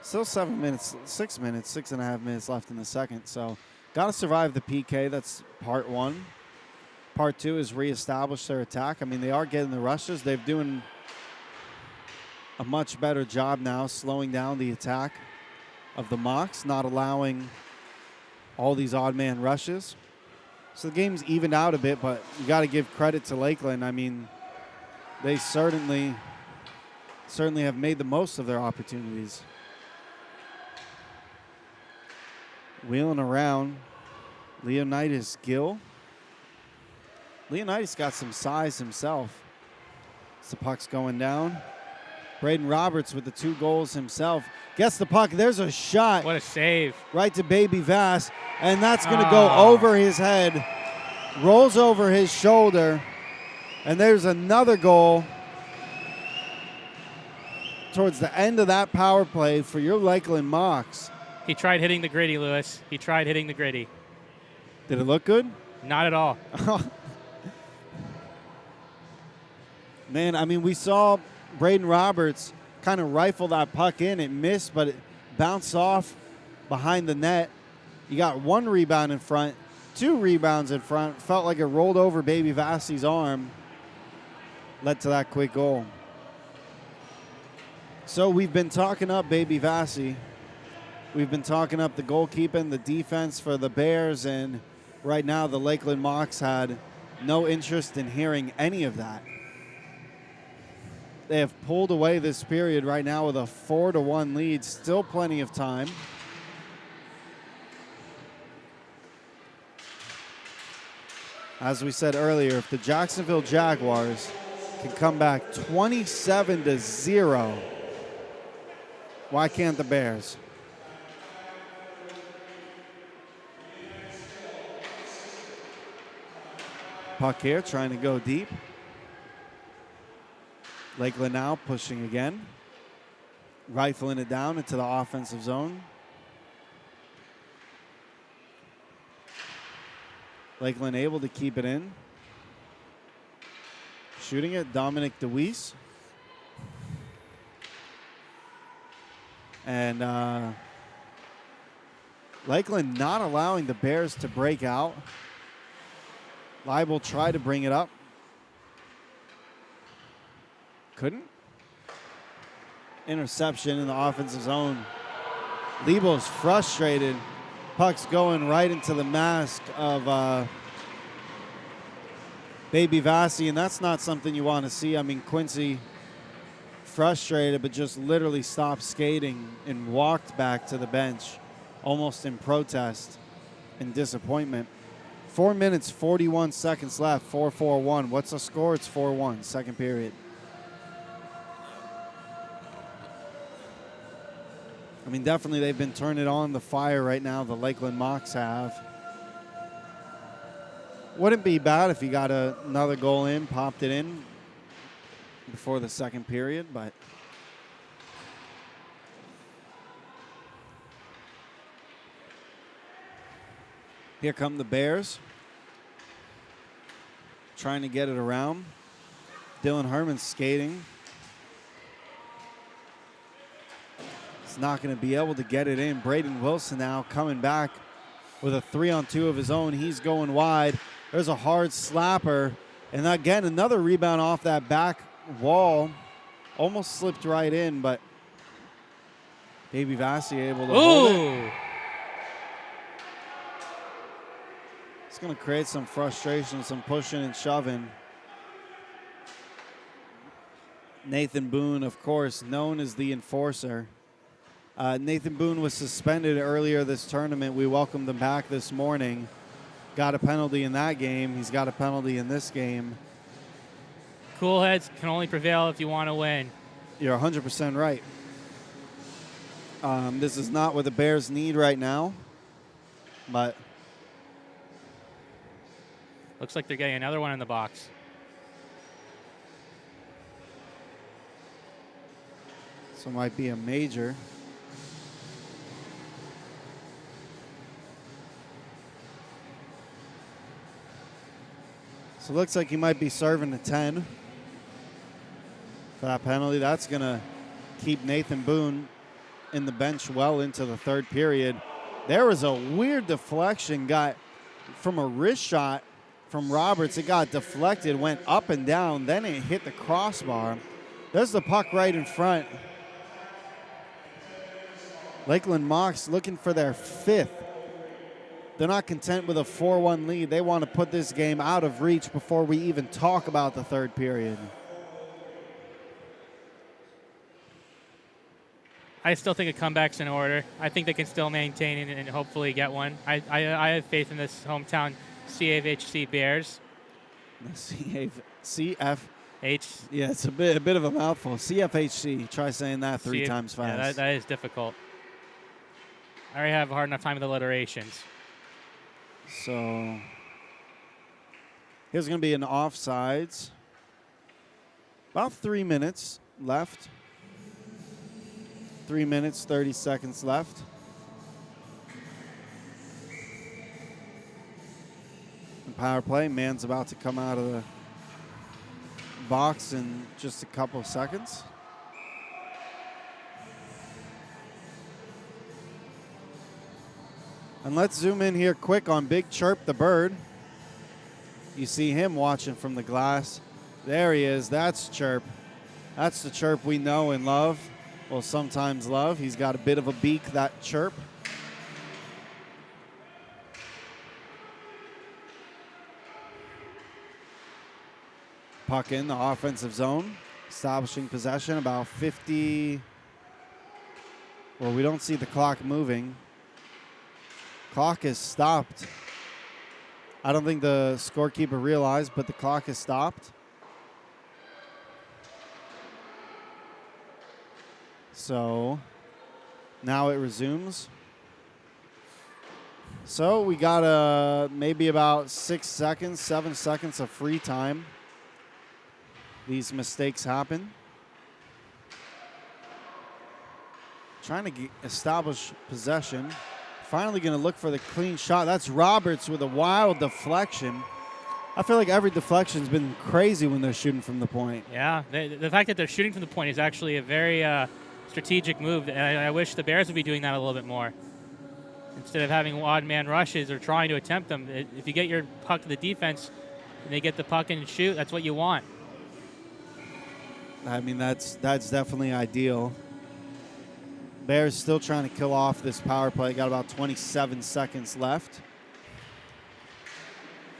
Still 7 minutes, 6 minutes, 6.5 minutes left in the second. So got to survive the PK. That's part one. Part two is reestablish their attack. I mean, they are getting the rushes. They're doing a much better job now slowing down the attack of the Mocs, not allowing all these odd man rushes. So the game's evened out a bit, but you got to give credit to Lakeland. I mean, they certainly have made the most of their opportunities. Wheeling around, Leonidas Gill. Leonidas got some size himself. As the puck's going down. Braden Roberts with the 2 goals himself. Gets the puck. There's a shot. What a save. Right to Baby Vass. And that's going to go over his head. Rolls over his shoulder. And there's another goal towards the end of that power play for your Lakeland Mocs. He tried hitting the gritty, Lewis. He tried hitting the gritty. Did it look good? Not at all. Man, I mean, we saw Braden Roberts kind of rifle that puck in. It missed, but it bounced off behind the net. You got 1 rebound in front, 2 rebounds in front. Felt like it rolled over Baby Vassie's arm. Led to that quick goal. So we've been talking up Baby Vassie. We've been talking up the goalkeeping, the defense for the Bears, and right now the Lakeland Mocs had no interest in hearing any of that. They have pulled away this period right now with a 4-1 lead. Still plenty of time. As we said earlier, if the Jacksonville Jaguars can come back 27-0, why can't the Bears? Puck here, trying to go deep. Lakeland now pushing again. Rifling it down into the offensive zone. Lakeland able to keep it in. Shooting it, Dominic DeWeese. And Lakeland not allowing the Bears to break out. Leibel tried to bring it up. Couldn't. Interception in the offensive zone. Leibel's frustrated. Puck's going right into the mask of Baby Vassie, and that's not something you want to see. I mean, Quincy frustrated, but just literally stopped skating and walked back to the bench, almost in protest and disappointment. 4 minutes, 41 seconds left, 4-4-1. What's the score? It's 4-1, second period. I mean, definitely they've been turning on the fire right now, the Lakeland Mocs have. Wouldn't be bad if you got another goal in, popped it in before the second period, but here come the Bears, trying to get it around. Dylan Herman skating. He's not going to be able to get it in. Braden Wilson now coming back with a 3-on-2 of his own. He's going wide. There's a hard slapper. And again, another rebound off that back wall. Almost slipped right in, but Baby Vassie able to hold it. It's going to create some frustration, some pushing and shoving. Nathan Boone, of course, known as the enforcer. Nathan Boone was suspended earlier this tournament. We welcomed him back this morning. Got a penalty in that game. He's got a penalty in this game. Cool heads can only prevail if you want to win. You're 100% right. This is not what the Bears need right now, but Looks like they're getting another one in the box. so it might be a major. So it looks like he might be serving a 10 for that penalty. That's going to keep Nathan Boone in the bench well into the third period. There was a weird deflection, got from a wrist shot from Roberts. It got deflected, went up and down, then it hit the crossbar. There's the puck right in front. Lakeland Mocs looking for their 5th. They're not content with a 4-1 lead. They want to put this game out of reach before we even talk about the third period. I still think a comeback's in order. I think they can still maintain it and hopefully get one. I have faith in this hometown CFHC Bears. CF. H. Yeah, it's a bit of a mouthful. CFHC. Try saying that three times fast. Yeah, that is difficult. I already have a hard enough time with alliterations. So here's going to be an offsides. About 3 minutes left. 3 minutes, 30 seconds left. The power play, man's about to come out of the box in just a couple of seconds. And let's zoom in here quick on Big Chirp the Bird. You see him watching from the glass. There he is. That's Chirp. That's the Chirp we know and love. Well, sometimes love. He's got a bit of a beak, that Chirp. Puck in the offensive zone. Establishing possession about 50. Well, we don't see the clock moving. Clock is stopped. I don't think the scorekeeper realized, but the clock is stopped. So now it resumes. So we got maybe about 7 seconds of free time. These mistakes happen. Trying to establish possession. Finally going to look for the clean shot. That's Roberts with a wild deflection. I feel like every deflection's been crazy when they're shooting from the point. Yeah, the fact that they're shooting from the point is actually a very strategic move. And I wish the Bears would be doing that a little bit more. Instead of having odd man rushes or trying to attempt them. If you get your puck to the defense and they get the puck and shoot, that's what you want. I mean, that's definitely ideal. Bears still trying to kill off this power play. Got about 27 seconds left.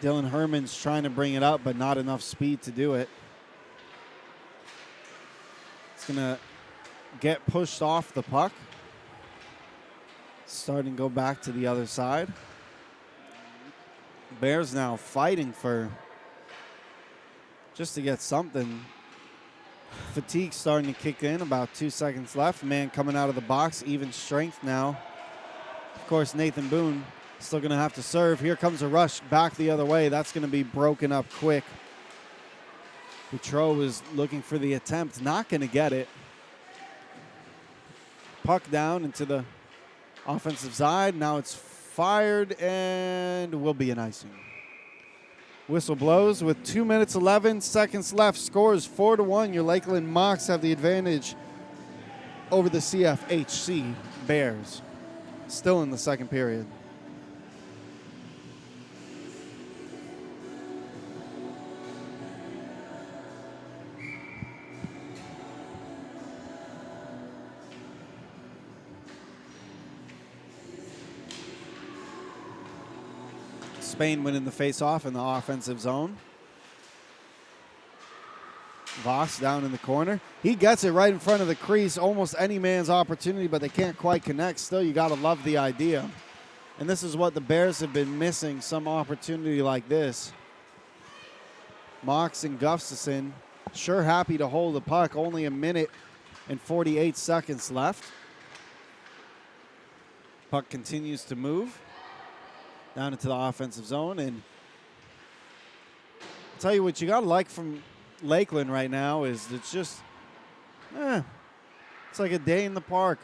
Dylan Herman's trying to bring it up, but not enough speed to do it. It's going to get pushed off the puck. Starting to go back to the other side. Bears now fighting for just to get something. Fatigue starting to kick in. About 2 seconds left. Man coming out of the box. Even strength now. Of course, Nathan Boone still going to have to serve. Here comes a rush back the other way. That's going to be broken up quick. Boutreau was looking for the attempt. Not going to get it. Puck down into the offensive side. Now it's fired and will be an icing. Whistle blows with 2 minutes, 11 seconds left. Scores 4-1. Your Lakeland Mocs have the advantage over the CFHC Bears. Still in the second period. Spain winning the face-off in the offensive zone. Voss down in the corner. He gets it right in front of the crease. Almost any man's opportunity, but they can't quite connect. Still, you got to love the idea. And this is what the Bears have been missing, some opportunity like this. Mocs and Gustafson sure happy to hold the puck. Only a minute and 48 seconds left. Puck continues to move down into the offensive zone. And I'll tell you what you got to like from Lakeland right now is it's just, it's like a day in the park.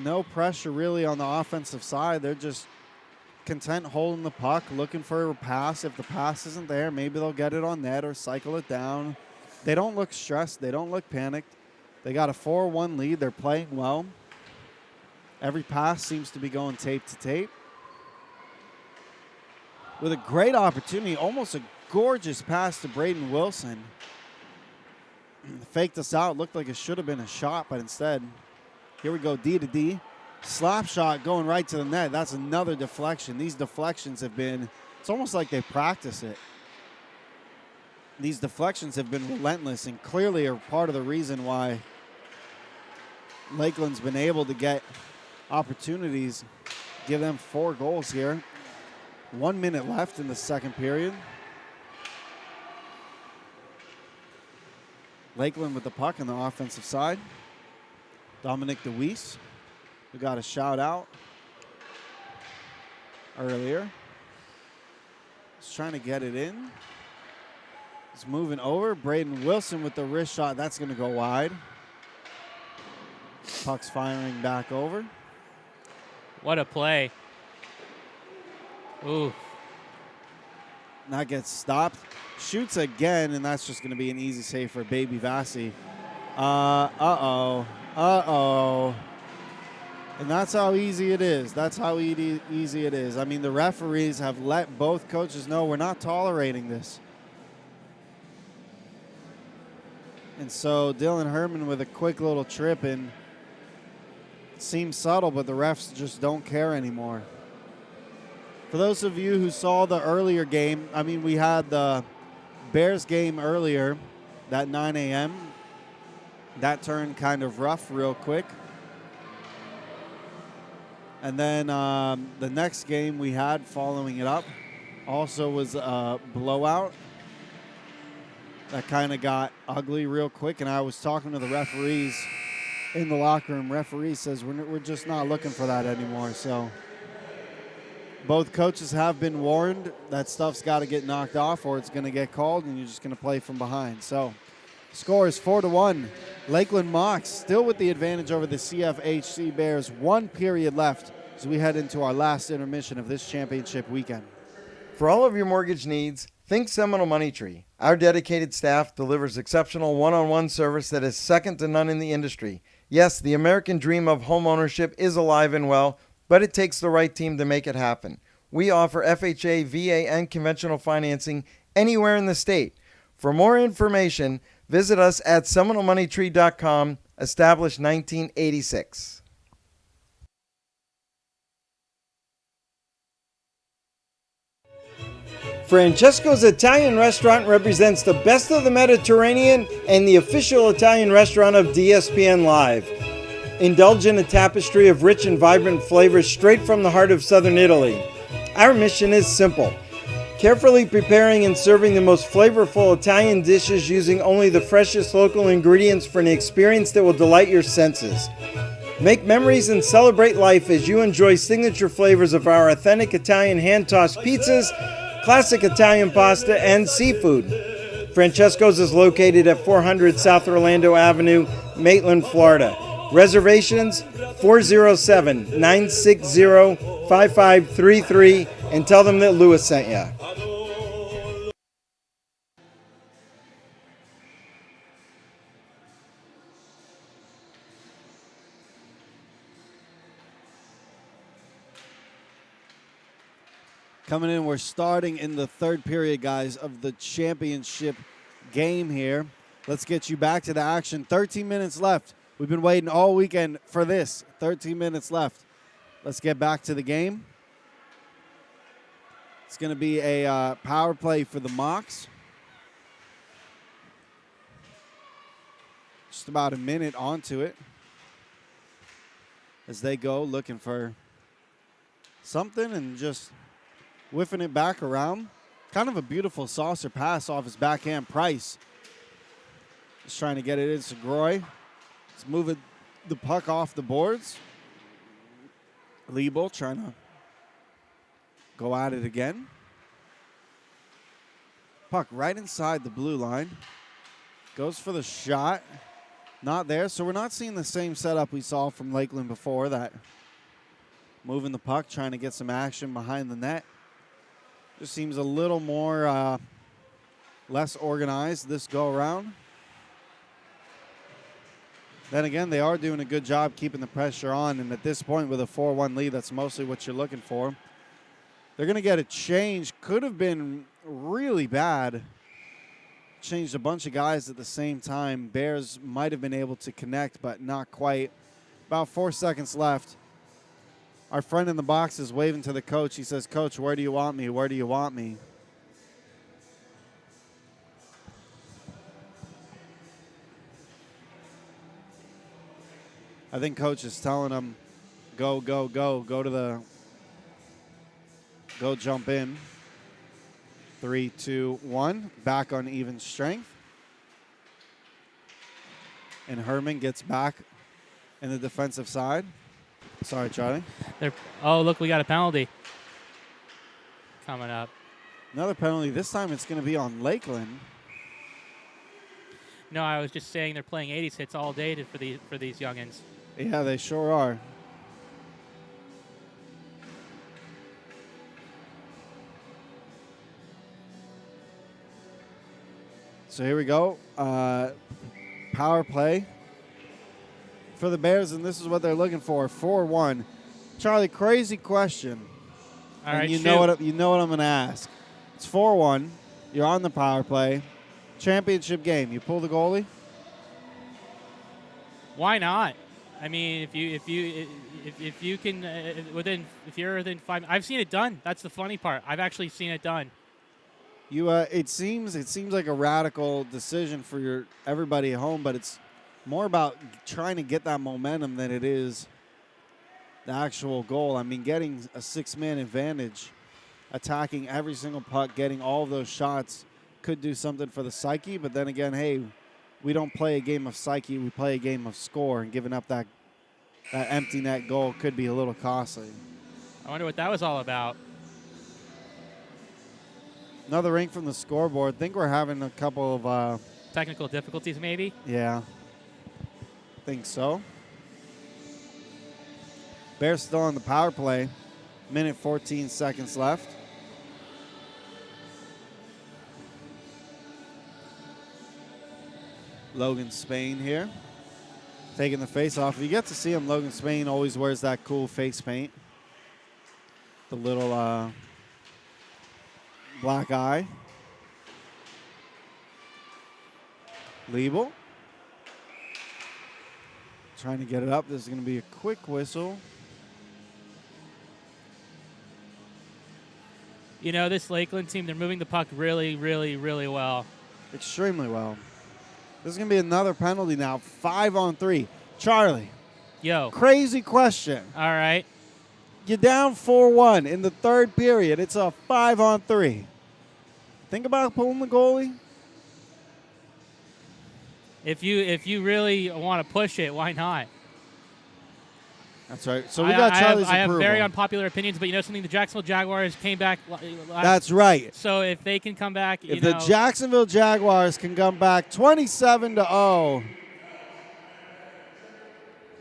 No pressure really on the offensive side. They're just content holding the puck, looking for a pass. If the pass isn't there, maybe they'll get it on net or cycle it down. They don't look stressed. They don't look panicked. They got a 4-1 lead. They're playing well. Every pass seems to be going tape to tape. With a great opportunity, almost a gorgeous pass to Braden Wilson. Faked us out. Looked like it should have been a shot, but instead, here we go, D to D. Slap shot going right to the net. That's another deflection. These deflections have been, it's almost like they practice it. These deflections have been relentless and clearly are part of the reason why Lakeland's been able to get opportunities, give them 4 goals here. 1 minute left in the second period. Lakeland with the puck on the offensive side. Dominic DeWeese, who got a shout out earlier. He's trying to get it in. He's moving over. Braden Wilson with the wrist shot. That's going to go wide. Puck's firing back over. What a play. Ooh. That gets stopped. Shoots again, and that's just going to be an easy save for Baby Vassie. Uh-oh. And that's how easy it is. That's how easy it is. I mean, the referees have let both coaches know we're not tolerating this. And so Dylan Herman with a quick little trip, and it seems subtle, but the refs just don't care anymore. For those of you who saw the earlier game, I mean, we had the Bears game earlier, that 9 a.m. That turned kind of rough real quick. And then the next game we had following it up also was a blowout. That kind of got ugly real quick, and I was talking to the referees in the locker room. Referee says we're just not looking for that anymore. So both coaches have been warned that stuff's got to get knocked off or it's going to get called, and you're just going to play from behind. So score is 4-1. Lakeland Mocs still with the advantage over the CFHC Bears. 1 period left as we head into our last intermission of this championship weekend. For all of your mortgage needs, think Seminole Money Tree. Our dedicated staff delivers exceptional one-on-one service that is second to none in the industry. Yes, the American dream of home ownership is alive and well, but it takes the right team to make it happen. We offer FHA, VA, and conventional financing anywhere in the state. For more information, visit us at SeminoleMoneyTree.com, established 1986. Francesco's Italian Restaurant represents the best of the Mediterranean and the official Italian restaurant of DSPN Live. Indulge in a tapestry of rich and vibrant flavors straight from the heart of southern Italy. Our mission is simple: carefully preparing and serving the most flavorful Italian dishes using only the freshest local ingredients for an experience that will delight your senses. Make memories and celebrate life as you enjoy signature flavors of our authentic Italian hand-tossed pizzas, classic Italian pasta, and seafood. Francesco's is located at 400 South Orlando Avenue, Maitland, Florida. Reservations 407-960-5533 and tell them that Lewis sent you. Coming in, we're starting in the third period, guys, of the championship game here. Let's get you back to the action. 13 minutes left. We've been waiting all weekend for this. 13 minutes left. Let's get back to the game. It's going to be a power play for the Mocs. Just about a minute onto it as they go looking for something and just whiffing it back around. Kind of a beautiful saucer pass off his backhand. Price He's trying to get it in. Segroy. He's moving the puck off the boards. Liebel trying to go at it again. Puck right inside the blue line. Goes for the shot. Not there. So we're not seeing the same setup we saw from Lakeland before. That moving the puck, trying to get some action behind the net. Just seems a little more less organized this go around. Then again, they are doing a good job keeping the pressure on, and at this point with a 4-1 lead, that's mostly what you're looking for. They're going to get a change. Could have been really bad. Changed a bunch of guys at the same time. Bears might have been able to connect, but not quite. About 4 seconds left. Our friend in the box is waving to the coach. He says, "Coach, where do you want me? Where do you want me?" I think coach is telling him, go, go, go. Go jump in. 3, 2, 1. Back on even strength. And Herman gets back in the defensive side. Sorry, Charlie. Oh, look, we got a penalty coming up. Another penalty. This time it's going to be on Lakeland. No, I was just saying they're playing 80s hits all day for these youngins. Yeah, they sure are. So here we go. Power play for the Bears, and this is what they're looking for. 4-1. Charlie, crazy question. All right, you know what I'm going to ask. It's 4-1. You're on the power play. Championship game. You pull the goalie? Why not? I mean, if you're within 5, I've seen it done. That's the funny part. I've actually seen it done. It seems like a radical decision for everybody at home, but it's more about trying to get that momentum than it is the actual goal. I mean, getting a 6-man advantage, attacking every single puck, getting all of those shots could do something for the psyche. But then again, hey, we don't play a game of psyche. We play a game of score, and giving up that empty net goal could be a little costly. I wonder what that was all about. Another ring from the scoreboard. Think we're having a couple of Technical difficulties, maybe? Yeah, think so. Bears still on the power play. Minute 14 seconds left. Logan Spain here, taking the face off. You get to see him. Logan Spain always wears that cool face paint. The little black eye. Liebel trying to get it up. This is going to be a quick whistle. You know, this Lakeland team, they're moving the puck really, really, really well. Extremely well. This is going to be another penalty now. 5-on-3. Charlie. Yo. Crazy question. All right. You're down 4-1 in the third period. It's a 5-on-3. Think about pulling the goalie. If you really want to push it, why not? That's right. So we got Charlie's approval. I have very unpopular opinions, but you know something? The Jacksonville Jaguars came back last. That's right. So if they can come back, if the Jacksonville Jaguars can come back 27-0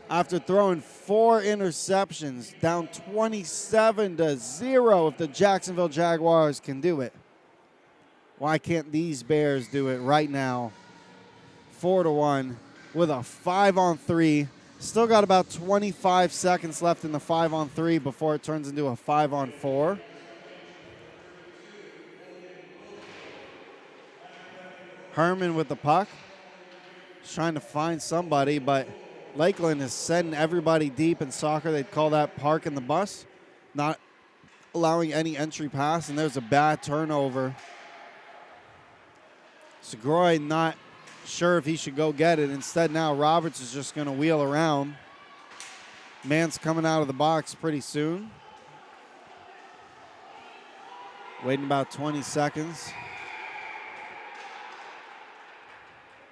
after throwing 4 interceptions, down 27-0, if the Jacksonville Jaguars can do it, why can't these Bears do it right now? 4-1 with a 5-on-3. Still got about 25 seconds left in the 5-on-3 before it turns into a 5-on-4. Herman with the puck. He's trying to find somebody, but Lakeland is sending everybody deep in soccer. They'd call that parking the bus, not allowing any entry pass, and there's a bad turnover. Segroy not sure if he should go get it. Instead, now Roberts is just going to wheel around. Man's coming out of the box pretty soon. Waiting about 20 seconds.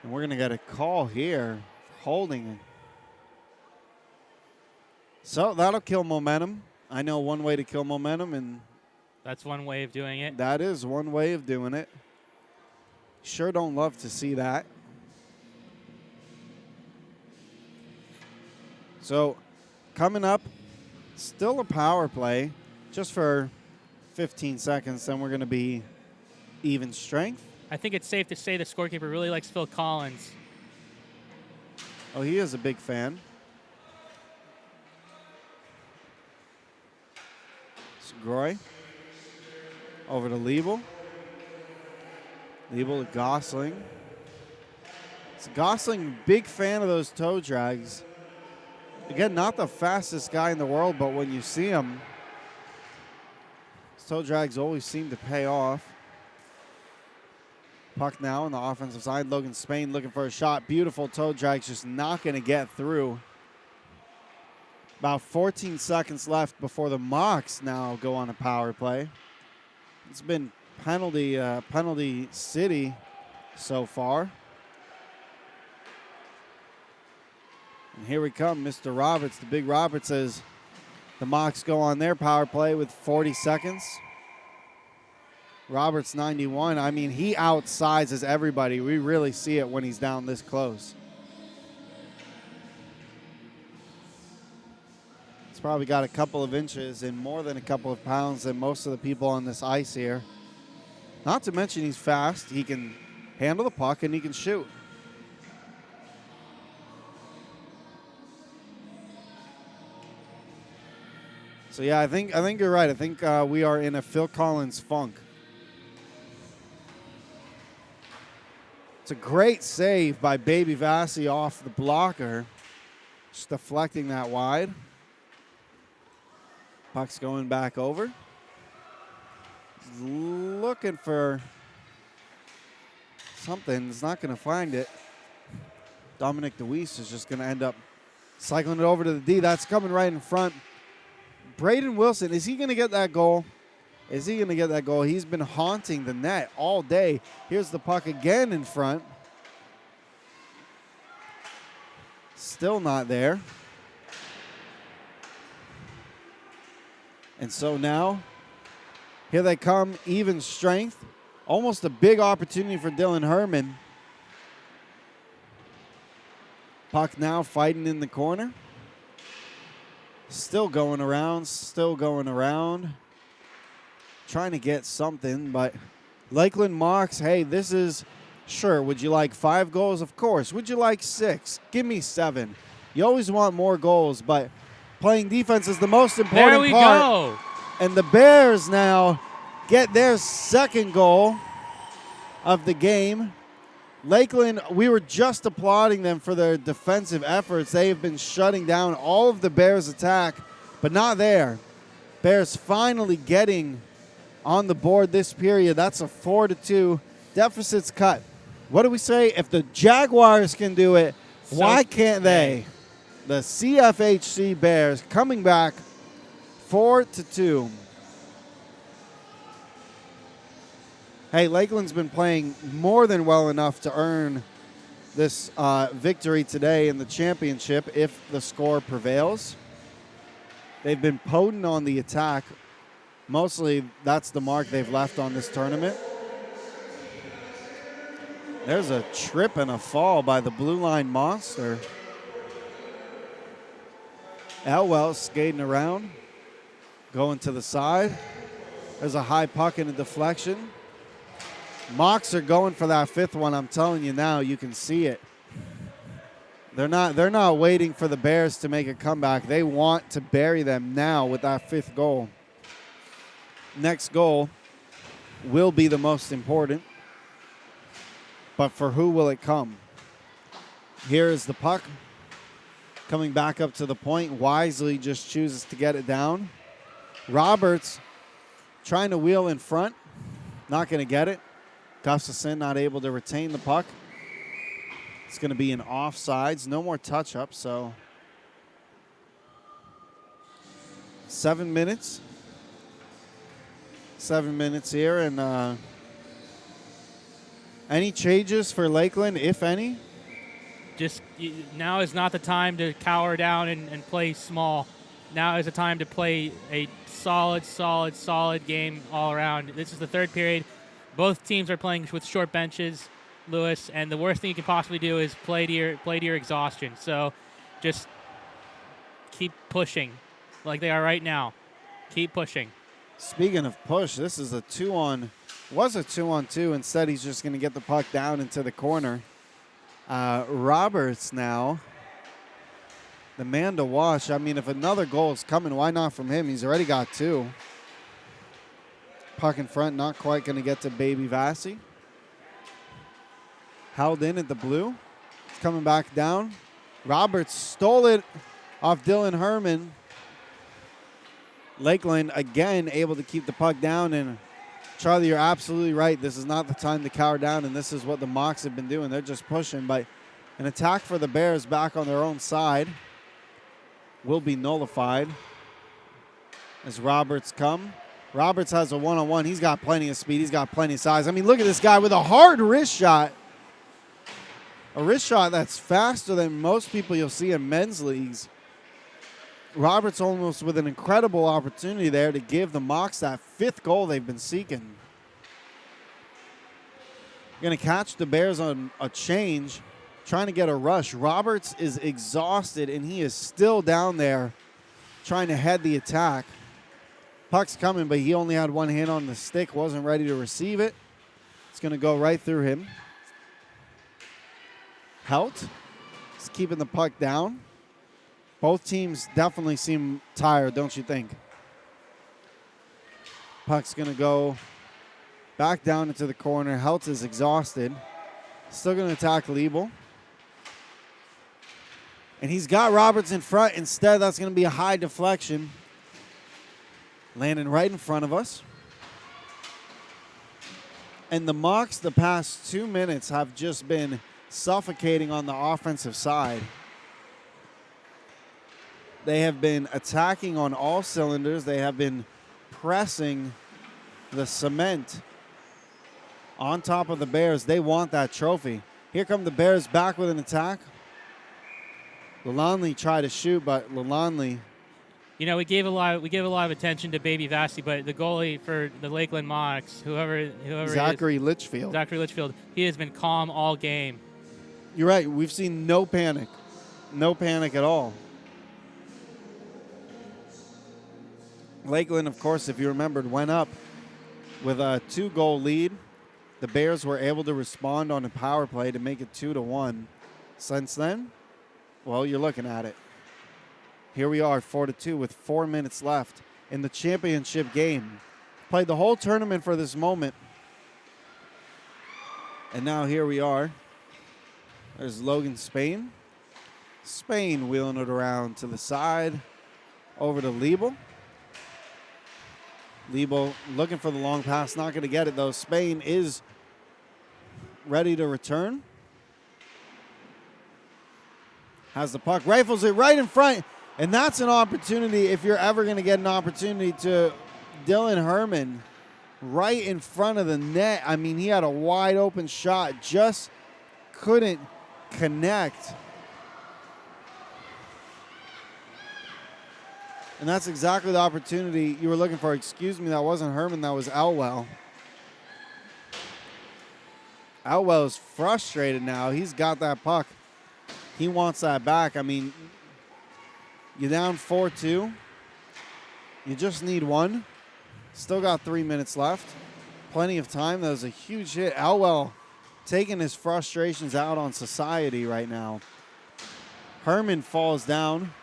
And we're going to get a call here, holding. So that'll kill momentum. I know one way to kill momentum, and That's one way of doing it. that is one way of doing it. Sure don't love to see that. So coming up, still a power play, just for 15 seconds, then we're going to be even strength. I think it's safe to say the scorekeeper really likes Phil Collins. Oh, he is a big fan. Groy over to Liebel. Liebel to Gosling. So Gosling, big fan of those toe drags. Again, not the fastest guy in the world, but when you see him, his toe drags always seem to pay off. Puck now on the offensive side. Logan Spain looking for a shot. Beautiful toe drags, just not going to get through. About 14 seconds left before the Mocs now go on a power play. It's been penalty city so far. And here we come, Mr. Roberts. The big Roberts says the Mocs go on their power play with 40 seconds. Roberts 91. I mean, he outsizes everybody. We really see it when he's down this close. He's probably got a couple of inches and more than a couple of pounds than most of the people on this ice here. Not to mention he's fast. He can handle the puck and he can shoot. So yeah, I think you're right. I think we are in a Phil Collins funk. It's a great save by Baby Vassie off the blocker, just deflecting that wide. Puck's going back over. He's looking for something. He's not going to find it. Dominic DeWeese is just going to end up cycling it over to the D. That's coming right in front. Braden Wilson, is he going to get that goal? Is he going to get that goal? He's been haunting the net all day. Here's the puck again in front. Still not there. And so now, here they come, even strength. Almost a big opportunity for Dylan Herman. Puck now fighting in the corner. Still going around, Trying to get something, but Lakeland Mocs, hey, this is, sure, would you like 5 goals? Of course. Would you like 6? Give me 7. You always want more goals, but playing defense is the most important There we part. go. And the Bears now get their second goal of the game. Lakeland, we were just applauding them for their defensive efforts. They have been shutting down all of the Bears' attack, but not there. Bears finally getting on the board this period. That's a 4-2. Deficit's cut. What do we say? If the Jaguars can do it, why can't they? The CFHC Bears coming back 4-2. Hey, Lakeland's been playing more than well enough to earn this victory today in the championship if the score prevails. They've been potent on the attack. Mostly that's the mark they've left on this tournament. There's a trip and a fall by the blue line monster. Elwell skating around, going to the side. There's a high puck and a deflection. Mocs are going for that 5th one. I'm telling you now, you can see it. They're not waiting for the Bears to make a comeback. They want to bury them now with that 5th goal. Next goal will be the most important. But for who will it come? Here is the puck. Coming back up to the point. Wisely just chooses to get it down. Roberts trying to wheel in front. Not going to get it. Gustafson not able to retain the puck. It's going to be an offsides. No more touch-up, so 7 minutes. 7 minutes here, and Any changes for Lakeland, if any? Just now is not the time to cower down and play small. Now is the time to play a solid game all around. This is the third period. Both teams are playing with short benches, Lewis, and the worst thing you can possibly do is play to your exhaustion. So just keep pushing like they are right now. Keep pushing. Speaking of push, this is a 2-on-2. Instead, he's just going to get the puck down into the corner. Roberts now, the man to watch. I mean, if another goal is coming, why not from him? He's already got 2. Puck in front, not quite going to get to Baby Vassie. Held in at the blue. It's coming back down. Roberts stole it off Dylan Herman. Lakeland again able to keep the puck down. And Charlie, you're absolutely right. This is not the time to cower down, and this is what the Mocs have been doing. They're just pushing, but an attack for the Bears back on their own side will be nullified as Roberts come. Roberts has a one-on-one. He's got plenty of speed. He's got plenty of size. I mean, look at this guy with a hard wrist shot. A wrist shot that's faster than most people you'll see in men's leagues. Roberts almost with an incredible opportunity there to give the Mocs that 5th goal they've been seeking. Going to catch the Bears on a change, trying to get a rush. Roberts is exhausted, and he is still down there trying to head the attack. Puck's coming, but he only had one hand on the stick, wasn't ready to receive it. It's going to go right through him. Helt is keeping the puck down. Both teams definitely seem tired, don't you think? Puck's going to go back down into the corner. Helt is exhausted. Still going to attack Liebel. And he's got Roberts in front. Instead, that's going to be a high deflection. Landing right in front of us. And the Mocs the past 2 minutes have just been suffocating on the offensive side. They have been attacking on all cylinders. They have been pressing the cement on top of the Bears. They want that trophy. Here come the Bears back with an attack. Lalonde tried to shoot, but Lalonde. You know, we gave a lot of attention to Baby Vassie, but the goalie for the Lakeland Mocs, whoever Zachary Litchfield. Zachary Litchfield, he has been calm all game. You're right. We've seen no panic. No panic at all. Lakeland, of course, if you remembered, went up with a 2-goal lead. The Bears were able to respond on a power play to make it 2-1. Since then, well, you're looking at it. Here we are, 4-2 with 4 minutes left in the championship game. Played the whole tournament for this moment. And now here we are. There's Logan Spain. Spain wheeling it around to the side. Over to Liebel. Liebel looking for the long pass. Not going to get it, though. Spain is ready to return. Has the puck. Rifles it right in front. And that's an opportunity, if you're ever going to get an opportunity, to Dylan Herman right in front of the net. I mean, he had a wide open shot. Just couldn't connect. And that's exactly the opportunity you were looking for. Excuse me, that wasn't Herman, that was Elwell. Elwell is frustrated now. He's got that puck. He wants that back. I mean, you're down 4-2. You just need one. Still got 3 minutes left. Plenty of time. That was a huge hit. Elwell taking his frustrations out on society right now. Herman falls down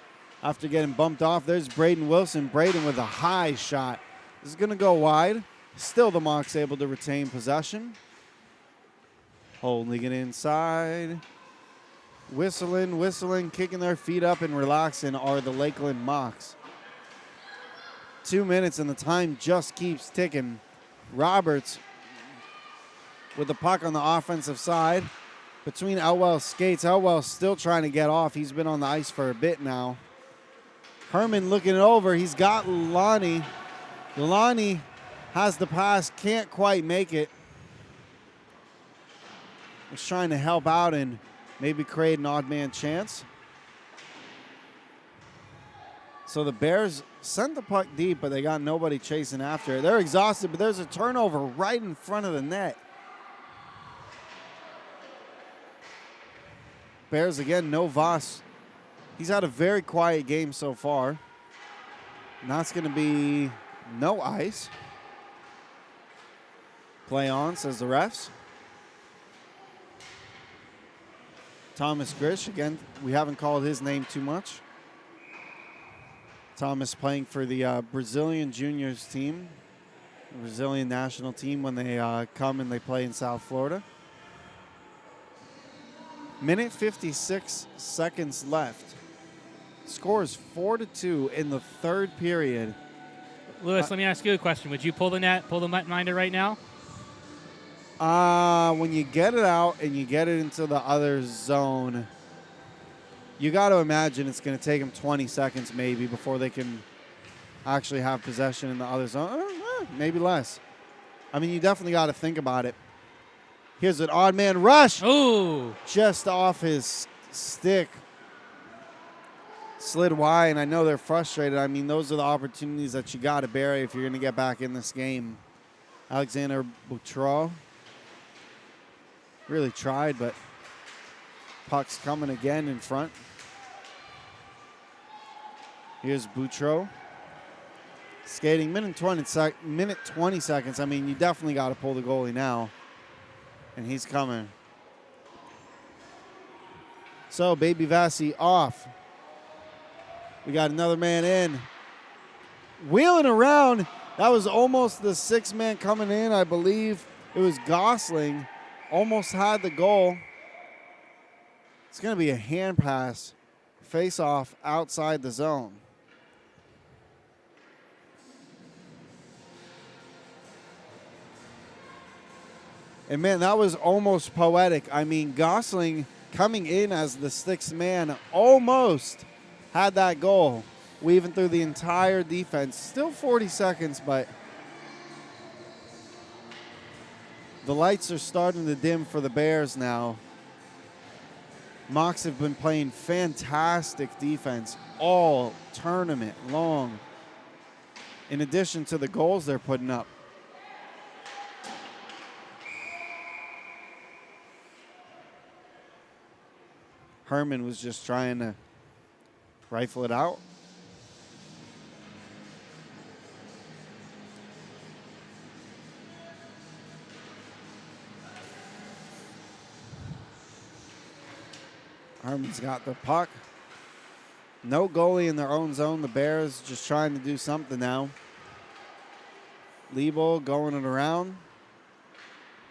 after getting bumped off. There's Braden Wilson. Braden with a high shot. This is going to go wide. Still the Mocs able to retain possession. Holding it inside. Whistling, kicking their feet up and relaxing are the Lakeland Mocs. 2 minutes and the time just keeps ticking. Roberts with the puck on the offensive side. Between Elwell's skates. Elwell's still trying to get off. He's been on the ice for a bit now. Herman looking it over. He's got Lalonde. Lalonde has the pass. Can't quite make it. was trying to help out and maybe create an odd man chance. So the Bears sent the puck deep, but they got nobody chasing after it. They're exhausted, but there's a turnover right in front of the net. Bears again, no Voss. He's had a very quiet game so far. And that's going to be no ice. Play on, says the refs. Thomas Grish, again, we haven't called his name too much. Thomas playing for the Brazilian juniors team, the Brazilian national team when they come and they play in South Florida. Minute 56 seconds left. Score is 4-2 in the third period. Lewis, let me ask you a question. Would you pull the minder right now? When you get it out and you get it into the other zone, you got to imagine it's going to take them 20 seconds maybe before they can actually have possession in the other zone. Maybe less. I mean, you definitely got to think about it. Here's an odd man rush. Ooh. Just off his stick. Slid wide, and I know they're frustrated. I mean, those are the opportunities that you got to bury if you're going to get back in this game. Alexander Boutreau really tried, but puck's coming again in front. Here's Boutreau. Skating minute 20 seconds. I mean, you definitely got to pull the goalie now. And he's coming. So, Baby Vassie off. We got another man in. Wheeling around. That was almost the sixth man coming in, I believe. It was Gosling. Almost had the goal. It's going to be a hand pass. Face off outside the zone. And, man, that was almost poetic. I mean, Gosling coming in as the sixth man almost had that goal, weaving through the entire defense. Still 40 seconds, but the lights are starting to dim for the Bears now. Mocs have been playing fantastic defense all tournament long, in addition to the goals they're putting up. Herman was just trying to rifle it out. Herman's got the puck. No goalie in their own zone. The Bears just trying to do something now. Liebel going it around.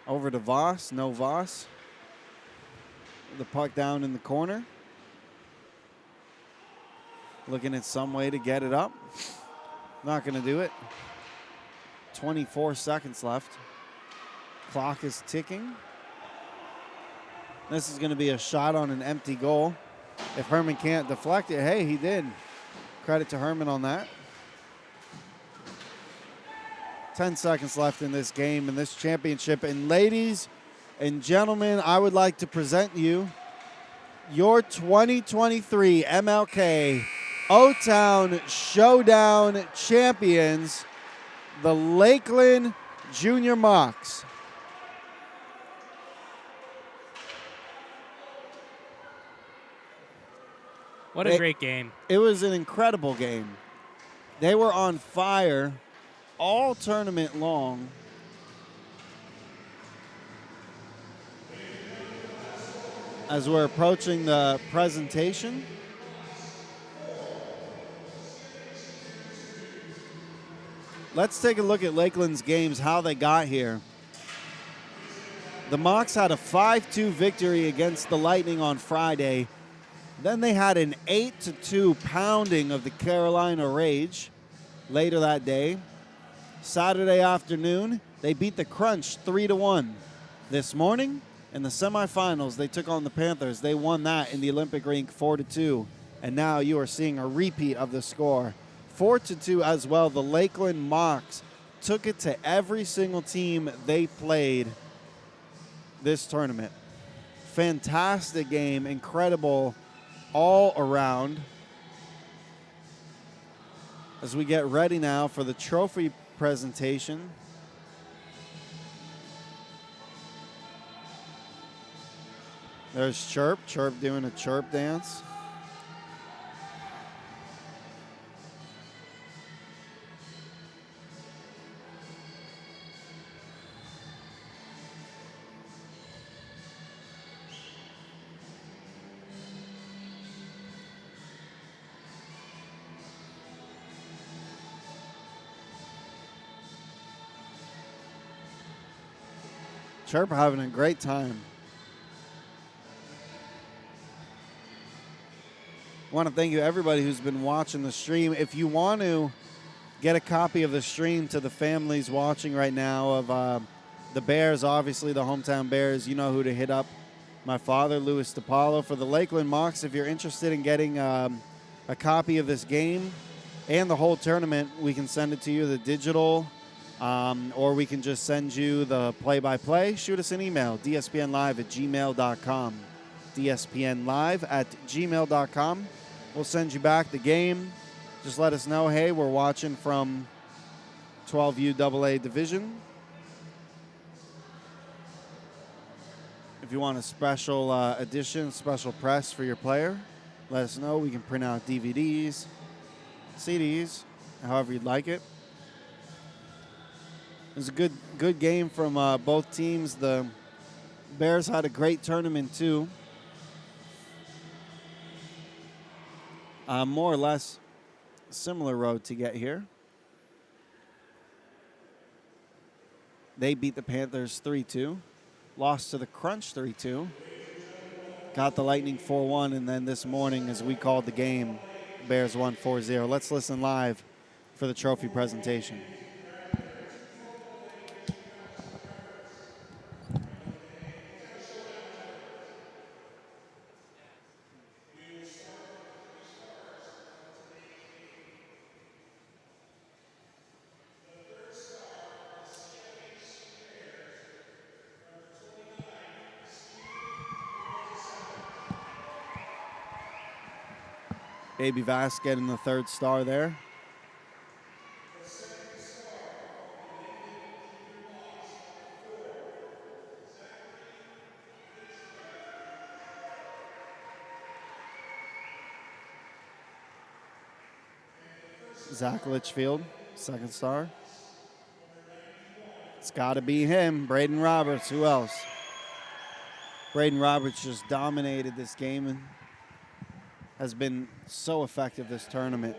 Over to Voss. No Voss. The puck down in the corner. Looking at some way to get it up. Not going to do it. 24 seconds left. Clock is ticking. This is going to be a shot on an empty goal. If Herman can't deflect it, hey, he did. Credit to Herman on that. 10 seconds left in this game, in this championship. And ladies and gentlemen, I would like to present you your 2023 MLK O-Town Showdown champions, the Lakeland Junior Mocs. What a great game. It was an incredible game. They were on fire all tournament long. As we're approaching the presentation, let's take a look at Lakeland's games, how they got here. The Mocs had a 5-2 victory against the Lightning on Friday. Then they had an 8-2 pounding of the Carolina Rage later that day. Saturday afternoon, they beat the Crunch 3-1. This morning, in the semifinals, they took on the Panthers. They won that in the Olympic rink 4-2. And now you are seeing a repeat of the score. 4-2 as well. The Lakeland Mocs took it to every single team they played this tournament. fantastic game, incredible all around. As we get ready now for the trophy presentation. There's Chirp doing a chirp dance. Chirp having a great time. I want to thank you, everybody who's been watching the stream. If you want to get a copy of the stream to the families watching right now of the Bears, obviously the hometown Bears, you know who to hit up. My father, Louis DiPaolo. For the Lakeland Mocs, if you're interested in getting a copy of this game and the whole tournament, we can send it to you, the digital, or we can just send you the play-by-play. Shoot us an email, dspnlive@gmail.com. dspnlive@gmail.com. We'll send you back the game. Just let us know, hey, we're watching from 12U AA Division. If you want a special edition, special press for your player, let us know. We can print out DVDs, CDs, however you'd like it. It was a good game from both teams. The Bears had a great tournament, too. More or less similar road to get here. They beat the Panthers 3-2. Lost to the Crunch 3-2. Got the Lightning 4-1, and then this morning, as we called the game, Bears won 4-0. Let's listen live for the trophy presentation. Baby Vass getting the third star there. Zach Litchfield, second star. It's got to be him, Braden Roberts. Who else? Braden Roberts just dominated this game and has been so effective this tournament.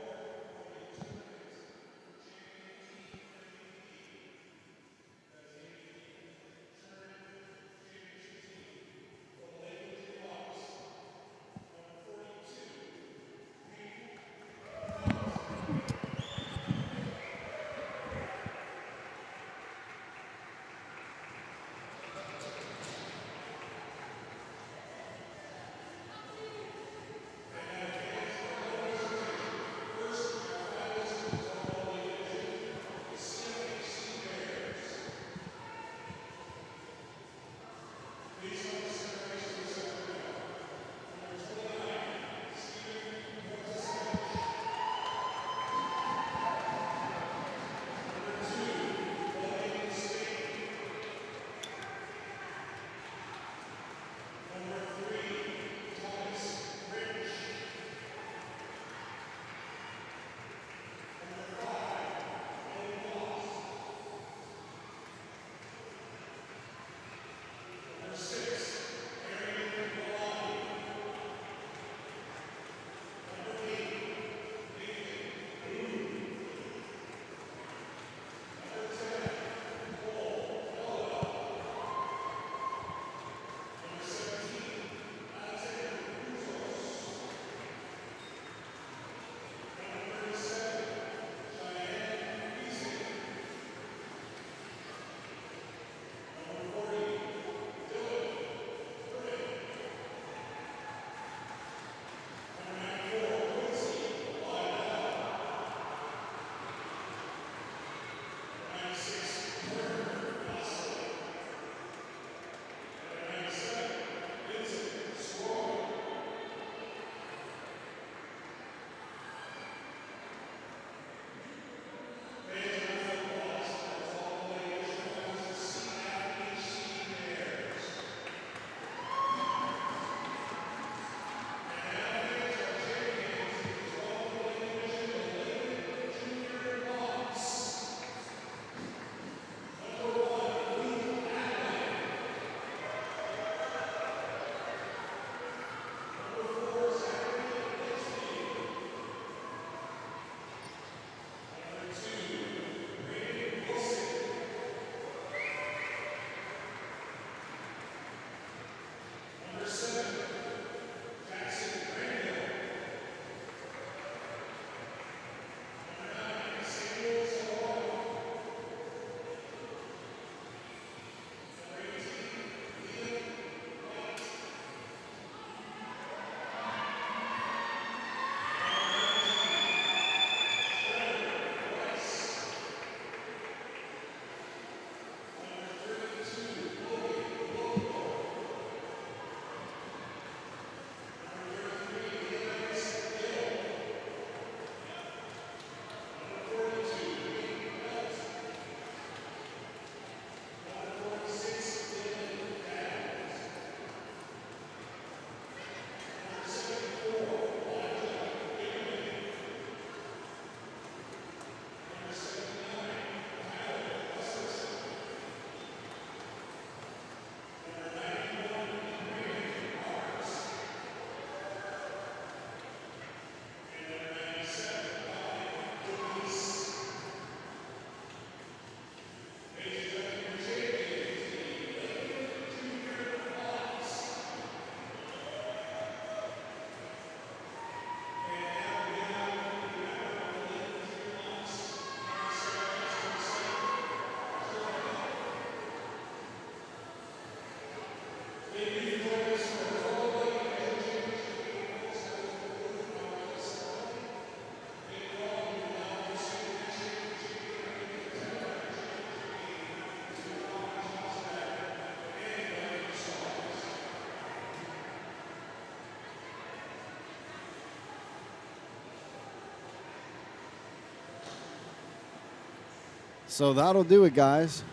So that'll do it, guys.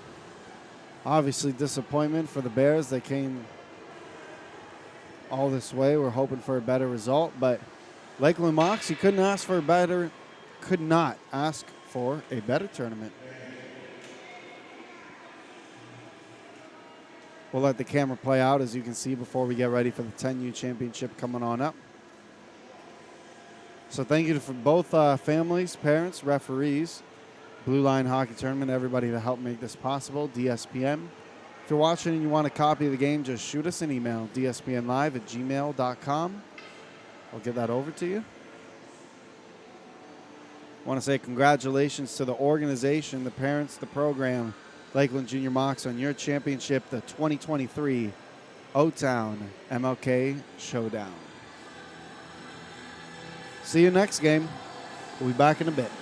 Obviously, disappointment for the Bears. They came all this way. We're hoping for a better result, but Lakeland Mocs, you could not ask for a better tournament. We'll let the camera play out, as you can see, before we get ready for the 10U championship coming on up. So thank you for both families, parents, referees, Blue Line Hockey Tournament, everybody that helped make this possible, DSPN. If you're watching and you want a copy of the game, just shoot us an email, dspnlive@gmail.com. I'll get that over to you. I want to say congratulations to the organization, the parents, the program, Lakeland Junior Mocs, on your championship, the 2023 O-Town MLK Showdown. See you next game. We'll be back in a bit.